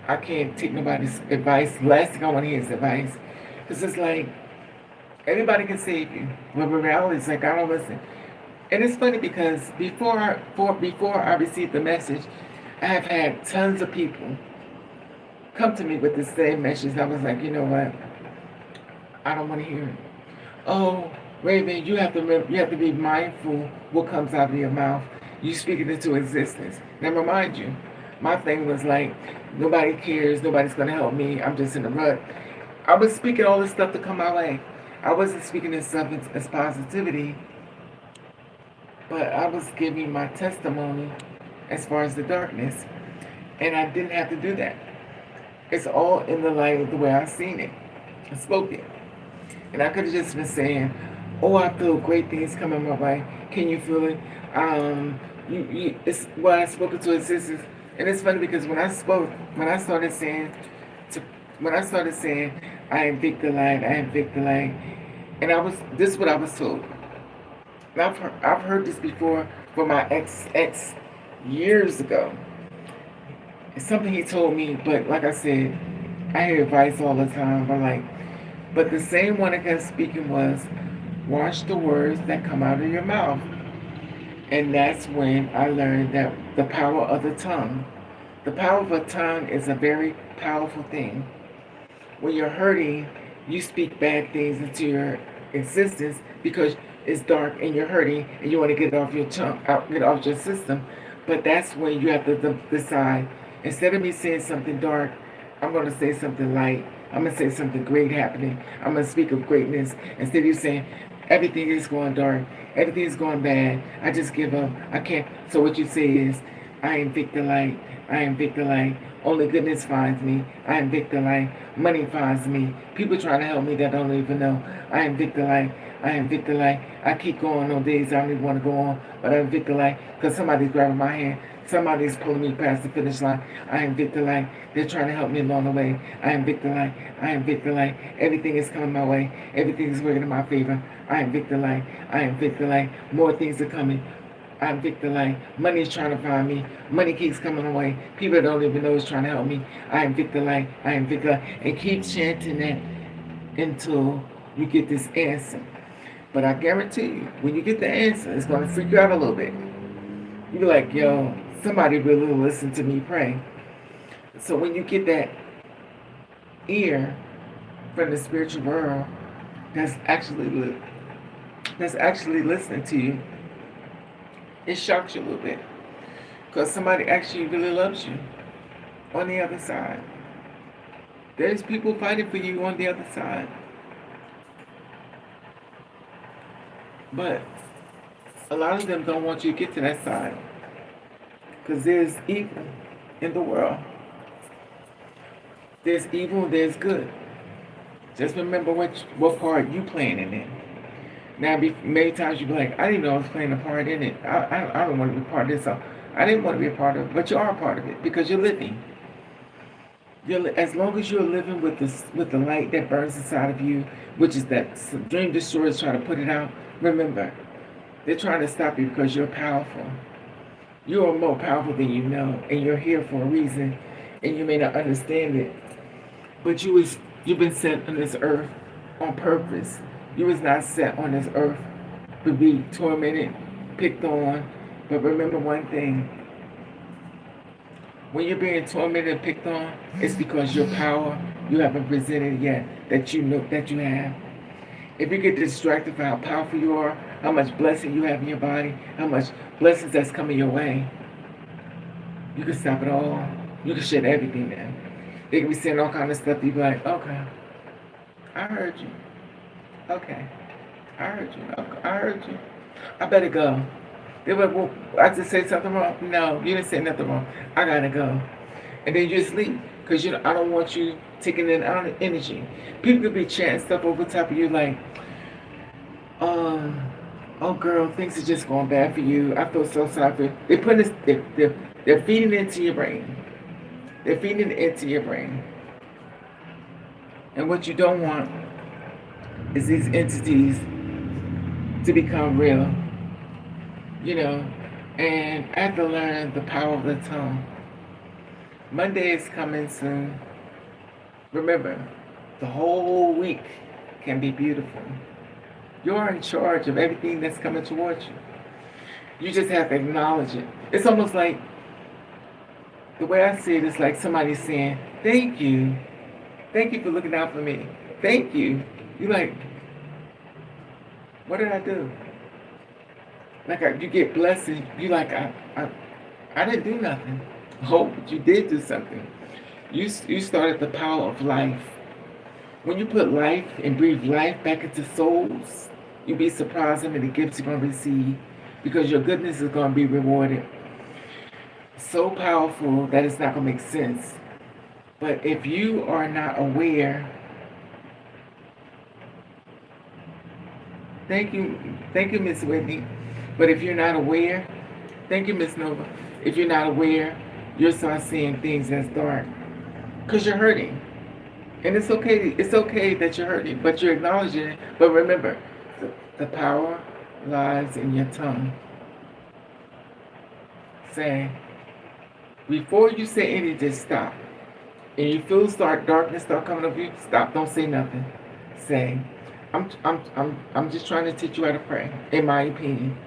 I can't take nobody's advice. Last thing I want to hear is advice. Because it's like, everybody can save you. But the reality is like, I don't listen. And it's funny because before I received the message, I have had tons of people come to me with the same message. I was like, you know what? I don't want to hear it. Oh, Raven, you have to be mindful what comes out of your mouth. You speak it into existence. Now remind you, my thing was like, nobody cares, nobody's gonna help me. I'm just in a rut. I was speaking all this stuff to come my way. I wasn't speaking this stuff as positivity, but I was giving my testimony as far as the darkness, and I didn't have to do that. It's all in the light of the way I seen it. I spoke it. And I could have just been saying, "Oh, I feel great things coming my way. Can you feel it?" It's what I spoke into existence, and it's funny because when I started saying, to, when I started saying, "I am Victor Light, I am Victor Light," and this is what I was told. And I've heard this before from my ex years ago. It's something he told me, but like I said, I hear advice all the time. But the same one that kept speaking was, watch the words that come out of your mouth. And that's when I learned that the power of the tongue. The power of a tongue is a very powerful thing. When you're hurting, you speak bad things into your existence because it's dark and you're hurting and you want to get it off your tongue, get it off your system. But that's when you have to decide. Instead of me saying something dark, I'm going to say something light. I'm going to say something great happening. I'm going to speak of greatness. Instead of you saying, everything is going dark, everything is going bad, I just give up, I can't. So what you say is, I am Victor Light, I am Victor Light. Only goodness finds me. I am Victor Light. Money finds me. People trying to help me that don't even know. I am Victor Light. I am Victor Light. I keep going on days I don't even want to go on, but I'm Victor Light because somebody's grabbing my hand. Somebody's pulling me past the finish line. I am Victor Light. They're trying to help me along the way. I am Victor Light. I am Victor Light. Everything is coming my way. Everything is working in my favor. I am Victor Light. I am Victor Light. More things are coming. I'm Victor Light. Money is trying to find me. Money keeps coming away. People don't even know is trying to help me. I am Victor Light. I am Victor Light. And keep chanting that until you get this answer. But I guarantee you, when you get the answer, it's going to freak you out a little bit. You be like, yo, somebody really listen to me pray. So when you get that ear from the spiritual world that's actually listening to you, it shocks you a little bit. Because somebody actually really loves you on the other side. There's people fighting for you on the other side. But a lot of them don't want you to get to that side. Because there's evil in the world. There's evil and there's good. Just remember what part you playing in it. Now, many times you be like, I didn't know I was playing a part in it. I don't want to be part of this. So I didn't want to be a part of it, but you are a part of it because you're living. As long as you're living with the light that burns inside of you, which is that dream destroyer is trying to put it out. Remember, they're trying to stop you because you're powerful. You are more powerful than you know, and you're here for a reason, and you may not understand it. But you've been sent on this earth on purpose. You was not set on this earth to be tormented, picked on. But remember one thing. When you're being tormented and picked on, it's because your power you haven't presented yet that you know that you have. If you get distracted by how powerful you are, how much blessing you have in your body, how much blessings that's coming your way, you can stop it all. You can shut everything down. They can be saying all kind of stuff. You be like, okay, I heard you. Okay, I heard you. Okay, I heard you. I better go. They're like, well, I just said something wrong. No, you didn't say nothing wrong. I gotta go. And then you just leave. Because I don't want you taking in our energy. People could be chanting stuff over top of you like, um, oh girl, things are just going bad for you. I feel so sorry for you. They put this, they're feeding it into your brain. They're feeding it into your brain. And what you don't want is these entities to become real, you know. And I have to learn the power of the tongue. Monday is coming soon. Remember, the whole week can be beautiful. You're in charge of everything that's coming towards you. You just have to acknowledge it. It's almost like, the way I see it is like somebody saying, thank you. Thank you for looking out for me. Thank you. You're like, what did I do? Like you get blessed and you like, I didn't do nothing. Oh, but you did do something. You started the power of life. When you put life and breathe life back into souls, you'll be surprised how many gifts you're going to receive because your goodness is going to be rewarded. So powerful that it's not going to make sense. But if you are not aware, thank you, Miss Whitney. But if you're not aware, thank you, Miss Nova. If you're not aware, you'll start seeing things that's dark because you're hurting. And it's okay. It's okay that you're hurting, but you're acknowledging it. But remember, the power lies in your tongue. Say, before you say anything, just stop. And you feel darkness start coming up you, stop. Don't say nothing. Say, I'm just trying to teach you how to pray. In my opinion,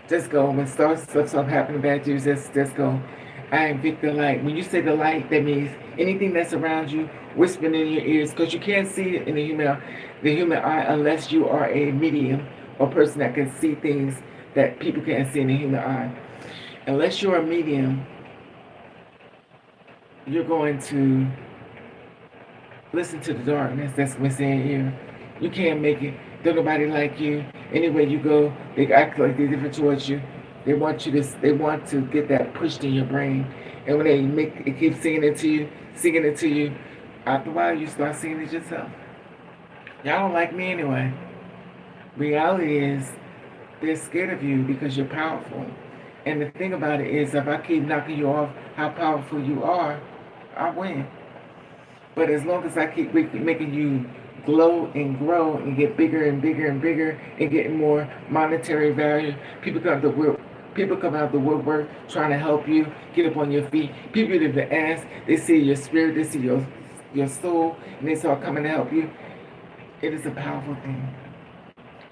just go. When stuff happening bad to you, just go. I invoke the light. When you say the light, that means anything that's around you, whispering in your ears, because you can't see it in the human eye unless you are a medium or person that can see things that people can't see in the human eye. Unless you're a medium, you're going to listen to the darkness that's within you. You can't make it. Don't nobody like you. Anywhere you go, they act like they're different towards you. They want to get that pushed in your brain. And when they keep singing it to you, after a while you start singing it yourself. Y'all don't like me anyway. Reality is they're scared of you because you're powerful. And the thing about it is, if I keep knocking you off how powerful you are, I win. But as long as I keep making you glow and grow and get bigger and bigger and bigger and getting more monetary value, people come out of the woodwork trying to help you get up on your feet. People even ask, they see your spirit, they see your soul, and they start coming to help you. It is a powerful thing.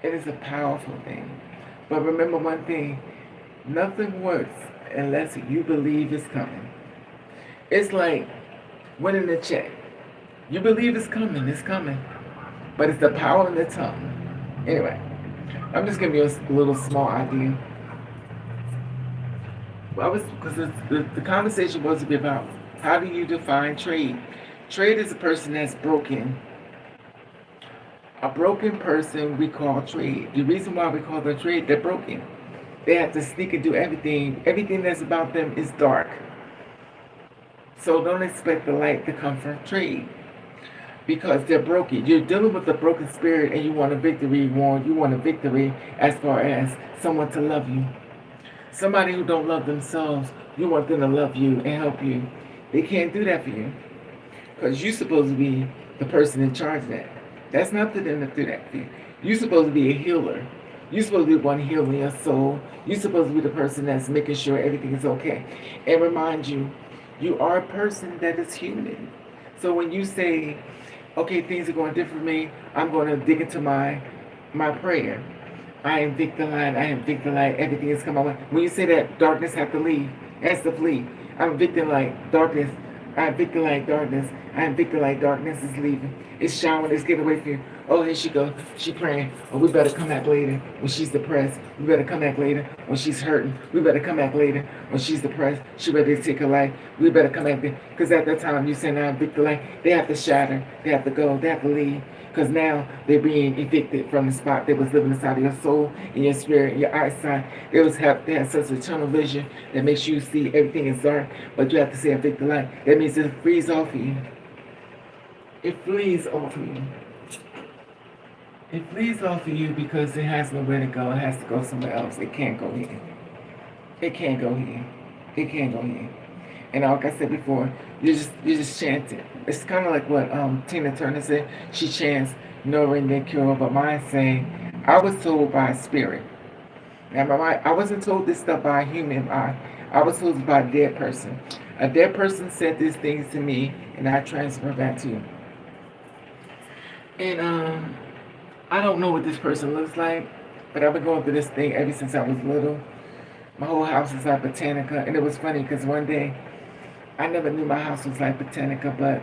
It is a powerful thing. But remember one thing, nothing works unless you believe it's coming. It's like winning a check. You believe it's coming. But it's the power in the tongue. Anyway, I'm just giving you a little small idea. Because the conversation was to be about how do you define trade? Trade is a person that's broken. A broken person we call trade. The reason why we call them trade, they're broken. They have to sneak and do everything. Everything that's about them is dark. So don't expect the light to come from trade. Because they're broken. You're dealing with a broken spirit and you want a victory. You want a victory as far as someone to love you. Somebody who don't love themselves, you want them to love you and help you. They can't do that for you. Because you're supposed to be the person in charge of that. That's not for them to do that for you. You're supposed to be a healer. You're supposed to be one healing your soul. You're supposed to be the person that's making sure everything is okay. And remind you, you are a person that is human. So when you say, okay, things are going different for me, I'm going to dig into my prayer. I am the light, everything is coming away. When you say that, darkness has to leave, has to flee. I'm victim light, darkness. I'm victim light, darkness. I am victim light, darkness is leaving. It's showering, it's getting away from you. Oh, here she goes. She praying. Oh, we better come back later when she's depressed. We better come back later when she's hurting. We better come back later when she's depressed. She ready to take her life. We better come back there. Because at that time, you send out Victor life. They have to shatter. They have to go. They have to leave. Because now they're being evicted from the spot that was living inside of your soul and your spirit, your eyesight. They have such a tunnel vision that makes you see everything is dark. But you have to say a Victor life. That means it frees off of you. It flees off of you. It flees off of you because it has nowhere to go. It has to go somewhere else. It can't go here. It can't go here. It can't go here. And like I said before, you just chant it. It's kind of like what Tina Turner said. She chants no ring no cure, but mine saying, I was told by a spirit. Now I wasn't told this stuff by a human eye. I was told by a dead person. A dead person said these things to me, and I transfer back to you. And I don't know what this person looks like, but I've been going through this thing ever since I was little. My whole house is like Botanica, and it was funny because one day I never knew my house was like Botanica, but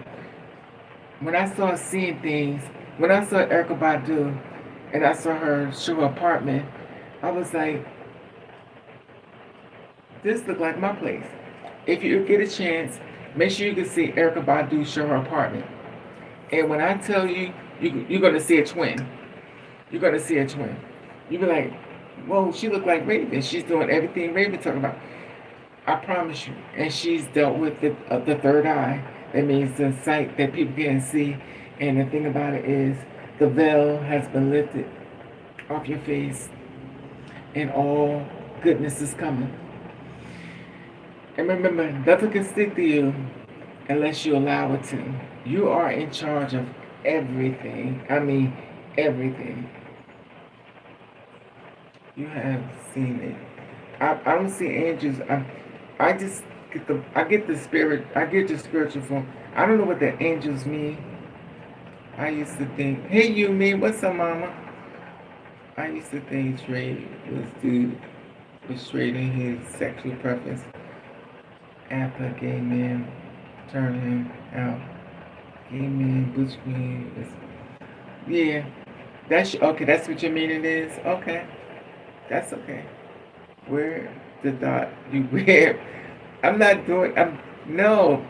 when I started seeing things, when I saw Erykah Badu and I saw her show her apartment, I was like, this look like my place. If you get a chance, make sure you can see Erykah Badu show her apartment. And when I tell you, you're going to see a twin. You're going to see a twin. You be like, whoa, she look like Raven. She's doing everything Raven talking about. I promise you. And she's dealt with the third eye. That means the sight that people can't see. And the thing about it is, the veil has been lifted off your face. And all goodness is coming. And remember, nothing can stick to you unless you allow it to. You are in charge of everything. I mean, everything. You have seen it. I don't see angels. I just get the spirit. I get the spiritual form. I don't know what the angels mean. I used to think, hey, you mean what's up, mama? I used to think Trey was straight in his sexual preference after a gay man turned him out. Gay man, butch man. Yeah, that's okay. That's what your meaning is. Okay. That's okay. Where the dot you wear? I'm not doing. No.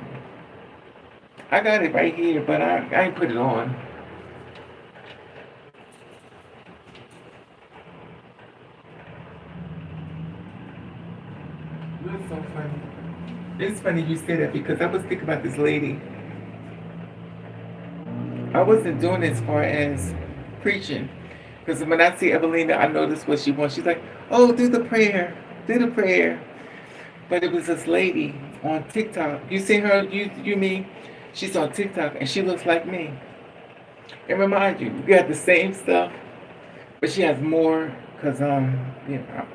I got it right here, but I ain't put it on. You're so funny. It's funny you say that because I was thinking about this lady. I wasn't doing it as far as preaching. Because when I see Evelina, I notice what she wants. She's like, oh, do the prayer. Do the prayer. But it was this lady on TikTok. You see her, you mean? She's on TikTok and she looks like me. And remind you, we got the same stuff, but she has more because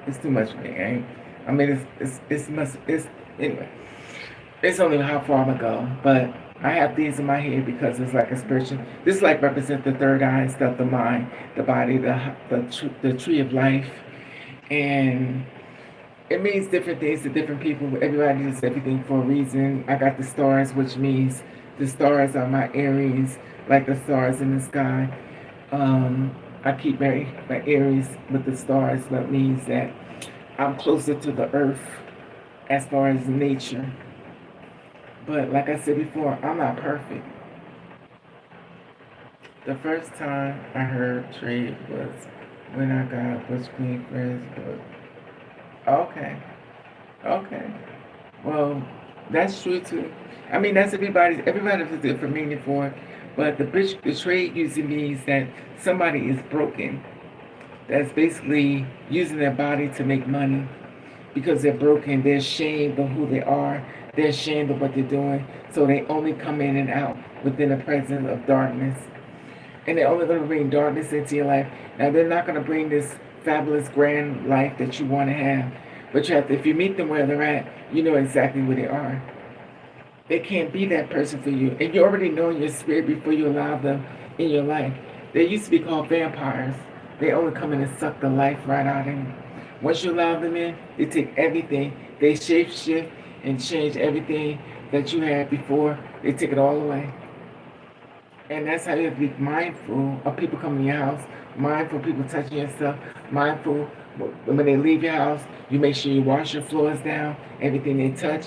it's too much for me. I mean it's anyway. It's only how far I'm gonna go, but I have these in my head because it's like a spiritual. This like represents the third eye and stuff, the mind, the body, the tree of life, and it means different things to different people. Everybody does everything for a reason. I got the stars, which means the stars are my Aries, like the stars in the sky. I keep my Aries with the stars, that means that I'm closer to the earth as far as nature. But like I said before, I'm not perfect. The first time I heard trade was when I got Butch Queen Friends book. Okay. Okay. Well, that's true too. I mean, that's everybody has a different meaning for it. But the trade usually means that somebody is broken. That's basically using their body to make money because they're broken. They're ashamed of who they are. They're ashamed of what they're doing. So they only come in and out within the presence of darkness. And they're only going to bring darkness into your life. Now, they're not going to bring this fabulous, grand life that you want to have. But you have to, if you meet them where they're at, you know exactly where they are. They can't be that person for you. And you already know in your spirit before you allow them in your life. They used to be called vampires. They only come in and suck the life right out of you. Once you allow them in, they take everything. They shape shift and change everything that you had before. They take it all away. And that's how you have to be mindful of people coming to your house, mindful of people touching your stuff, mindful when they leave your house, you make sure you wash your floors down, everything they touch.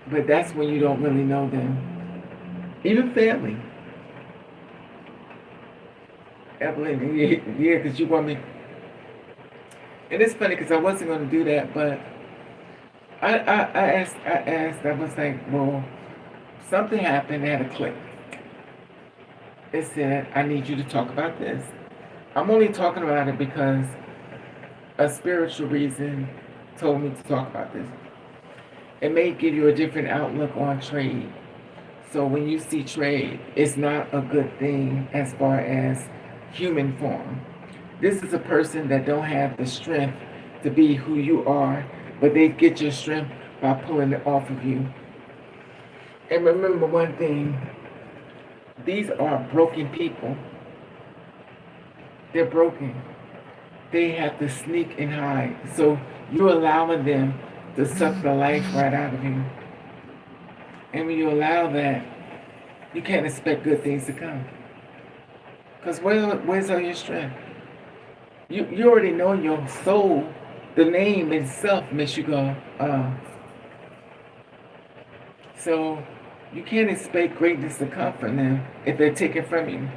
But that's when you don't really know them. Even family. Evelyn, yeah, because you want me. And it's funny because I wasn't going to do that, but I was like, well, something happened, I had a click. It said, I need you to talk about this. I'm only talking about it because a spiritual reason told me to talk about this. It may give you a different outlook on trade. So when you see trade, it's not a good thing as far as human form. This is a person that don't have the strength to be who you are, but they get your strength by pulling it off of you. And remember one thing, these are broken people. They're broken. They have to sneak and hide. So you're allowing them to suck the life right out of you. And when you allow that, you can't expect good things to come. Because where's all your strength? You already know your soul, the name itself makes you go, So you can't expect greatness to come from them if they're taken from you.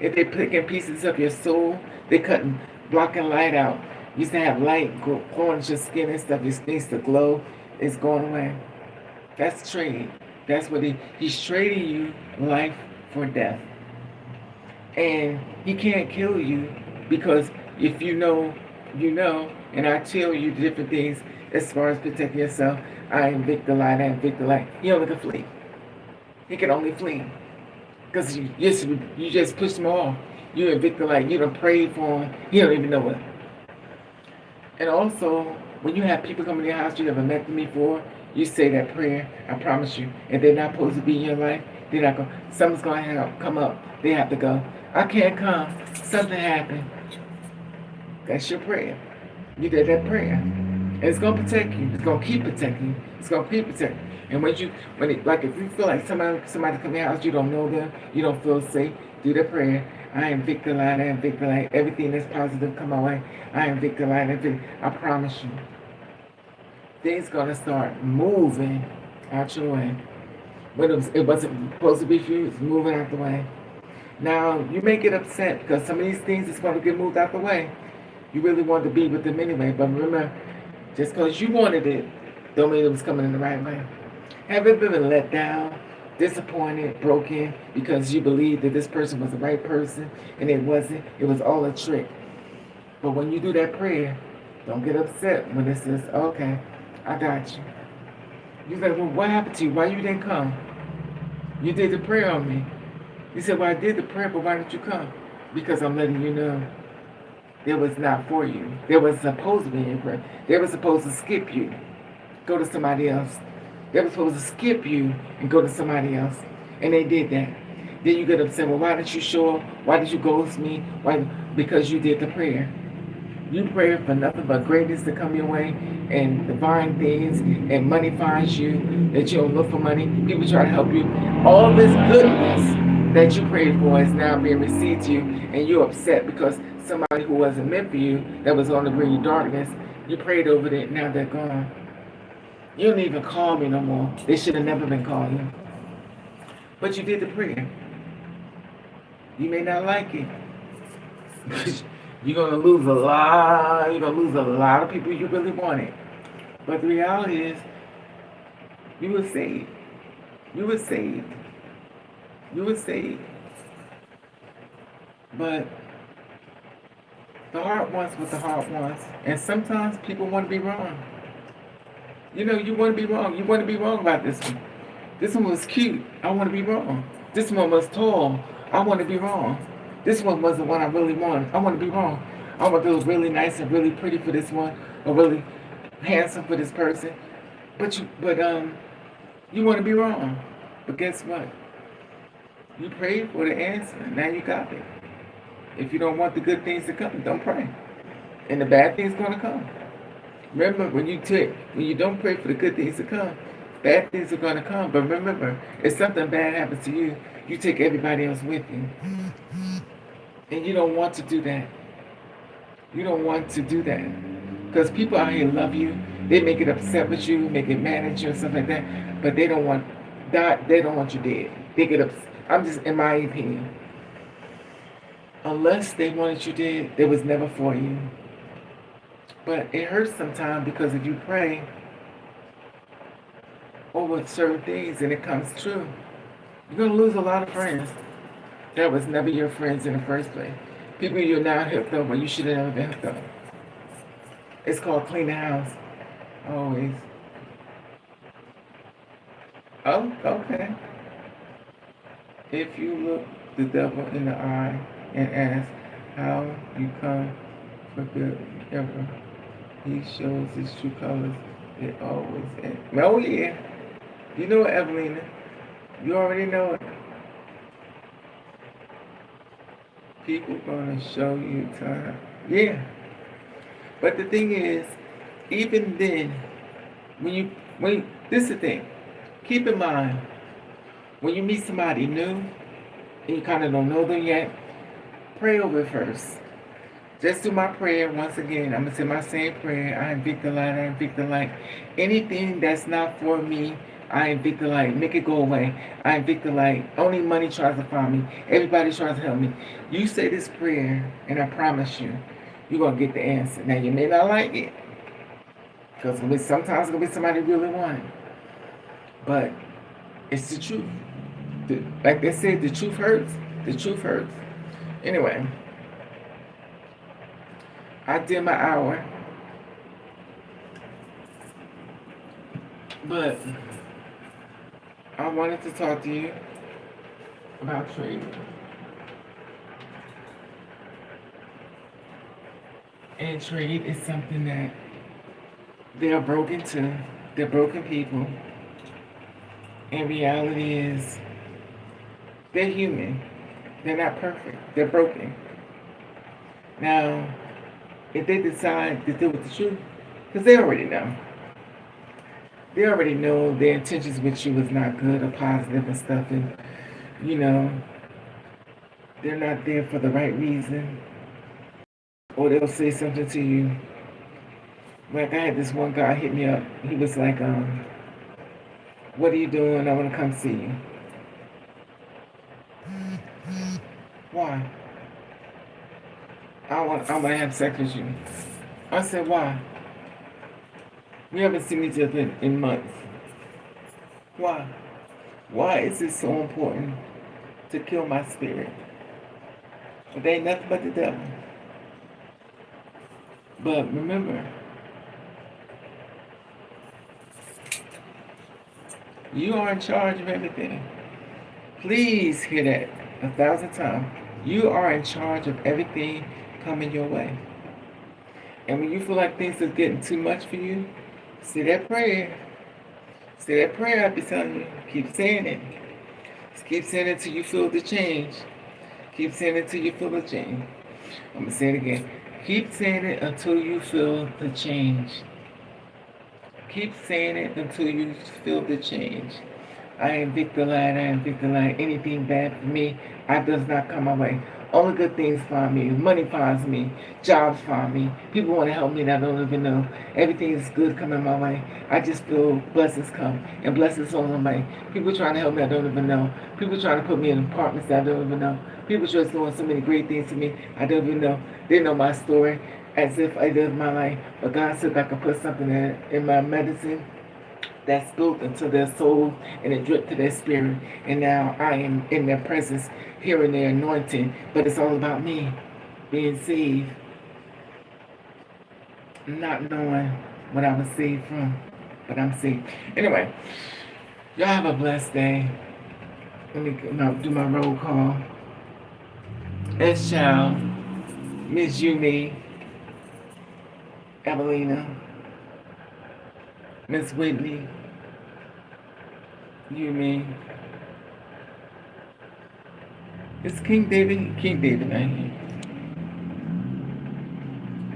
If they're picking pieces of your soul, they're cutting, blocking light out. You used to have light glowing your skin and stuff, your skin used to glow, it's going away. That's trade. That's what he's trading you life for death. And he can't kill you because if you know, you know, and I tell you different things as far as protecting yourself. I am Victor Light, I am Victor Light. He only can flee. He can only flee. Because you just pushed him off. You and Victor Light, you done prayed for him. He don't even know it. And also, when you have people coming to your house you never met them before, you say that prayer, I promise you, if they're not supposed to be in your life, they're not going, something's going to come up. They have to go. I can't come. Something happened. That's your prayer. You did that prayer. And it's going to protect you. It's going to keep protecting you. It's going to keep protecting you. And like if you feel like somebody come to your house, you don't know them, you don't feel safe, do the prayer. I am Victor Light, I am Victor Light. Everything that's positive come my way. I am Victor Light, I promise you. Things gonna start moving out your way. When it wasn't supposed to be for you, it's moving out the way. Now, you may get upset because some of these things is going to get moved out the way. You really wanted to be with them anyway, but remember, just because you wanted it, don't mean it was coming in the right way. Have you ever been let down, disappointed, broken, because you believed that this person was the right person and it wasn't? It was all a trick. But when you do that prayer, don't get upset when it says, okay, I got you. You say, well, what happened to you? Why you didn't come? You did the prayer on me. You said, well, I did the prayer, but why didn't you come? Because I'm letting you know it was not for you. They were supposed to be in prayer. They were supposed to skip you, go to somebody else. They were supposed to skip you and go to somebody else. And they did that. Then you get upset, well, why didn't you show up? Why did you ghost me? Why? Because you did the prayer. You pray for nothing but greatness to come your way and divine things, and money finds you, that you don't look for money. People try to help you. All this goodness that you prayed for is now being received to you, and you're upset because somebody who wasn't meant for you, that was going to bring you darkness, you prayed over it, now they're gone. You don't even call me no more. They should have never been calling. But you did the prayer. You may not like it. You're gonna lose a lot. You're gonna lose a lot of people you really wanted. But the reality is, you were saved. You were saved. You were saved. But the heart wants what the heart wants, and sometimes people want to be wrong. You know, you want to be wrong. You want to be wrong about this one. This one was cute. I want to be wrong. This one was tall. I want to be wrong. This one wasn't what I really wanted. I want to be wrong. I want to look really nice and really pretty for this one, or really handsome for this person. But you want to be wrong. But guess what? You prayed for the answer. Now you got it. If you don't want the good things to come, don't pray. And the bad things going to come. Remember, when you don't pray for the good things to come, Bad things are going to come. But remember, if something bad happens to you, you take everybody else with you. And you don't want to do that. You don't want to do that. Because people out here love you. They may get upset with you, may get mad at you and stuff like that. But they don't want that. They don't want you dead. They get upset. I'm just, in my opinion. Unless they wanted you dead, it was never for you. But it hurts sometimes because if you pray over certain things and it comes true, you're going to lose a lot of friends. That was never your friends in the first place. People you're now hooked up, but you should have never been hooked up. It's called clean the house. Always. Oh, okay. If you look the devil in the eye and ask how you come for good ever, he shows his true colors. It always ends. Oh yeah. You know it, Evelina. You already know it. People gonna show you time. Yeah. But the thing is, even then, when this is the thing, keep in mind, when you meet somebody new and you kind of don't know them yet, pray over it first. Just do my prayer once again. I'm gonna say my same prayer. I evict the light. I evict the light. Anything that's not for me, I evict the light. Make it go away. I evict the light. Only money tries to find me. Everybody tries to help me. You say this prayer, and I promise you, you're gonna get the answer. Now you may not like it, because sometimes it's gonna be somebody really want it, but it's the truth. Like they said, the truth hurts. The truth hurts. Anyway, I did my hour, but I wanted to talk to you about trading. And trade is something that they are broken to. They're broken people. And reality is, they're human. They're not perfect. They're broken. Now, if they decide to deal with the truth, because they already know. They already know their intentions with you was not good or positive and stuff. And, you know, they're not there for the right reason. Or they'll say something to you. Like I had this one guy hit me up. He was like, what are you doing? I want to come see you. Why? I want to have sex with you. I said, why? We haven't seen each other in months. Why? Why is it so important to kill my spirit? But they ain't nothing but the devil. But remember, you are in charge of everything. Please hear that 1,000 times. You are in charge of everything coming your way. And when you feel like things are getting too much for you, say that prayer. Say that prayer I be telling you. Keep saying it. Just keep saying it till you feel the change. Keep saying it till you feel the change. I'm going to say it again. Keep saying it until you feel the change. Keep saying it until you feel the change. I evict the light, I evict the light. Anything bad for me, it does not come my way. Only good things find me. Money finds me. Jobs find me. People want to help me that I don't even know. Everything is good coming my way. I just feel blessings come. And blessings on my way. People trying to help me I don't even know. People trying to put me in apartments that I don't even know. People just doing so many great things to me I don't even know. They know my story as if I lived my life. But God said I could put something in my medicine that's built into their soul and it dripped to their spirit. And now I am in their presence, hearing their anointing. But it's all about me being saved, not knowing what I was saved from, but I'm saved. Anyway, y'all have a blessed day. Let me do my roll call. S. Child, Miss Yumi, Evelina, Miss Whitney, Yumi. It's King David right here.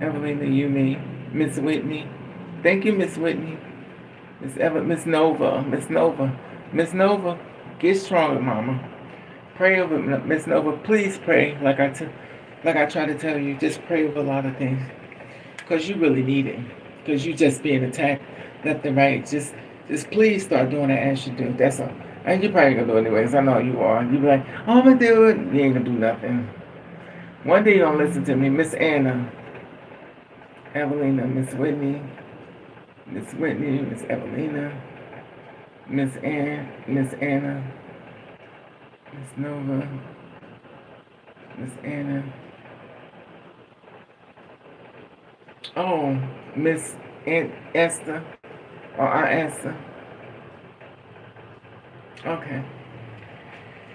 Evelina, Yumi, Miss Whitney. Thank you, Miss Whitney. Miss Nova, Miss Nova, get stronger, Mama. Pray over Miss Nova. Please pray, like I try to tell you. Just pray over a lot of things, cause you really need it. Cause you just being attacked left and right. Just please start doing it as you do. That's all. And you probably gonna do it anyways. I know you are. You be like, oh, I'm gonna do it. You ain't gonna do nothing. One day you don't listen to me, Miss Anna, Evelina, Miss Whitney, Miss Evelina, Miss Anna, Miss Nova, Miss Anna. Oh, Miss Aunt Esther or Aunt Esther. Okay.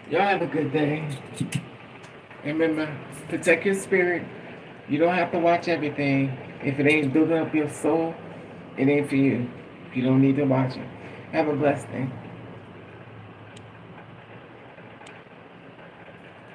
Y'all have a good day. And remember, protect your spirit. You don't have to watch everything. If it ain't building up your soul, it ain't for you. You don't need to watch it. Have a blessed day.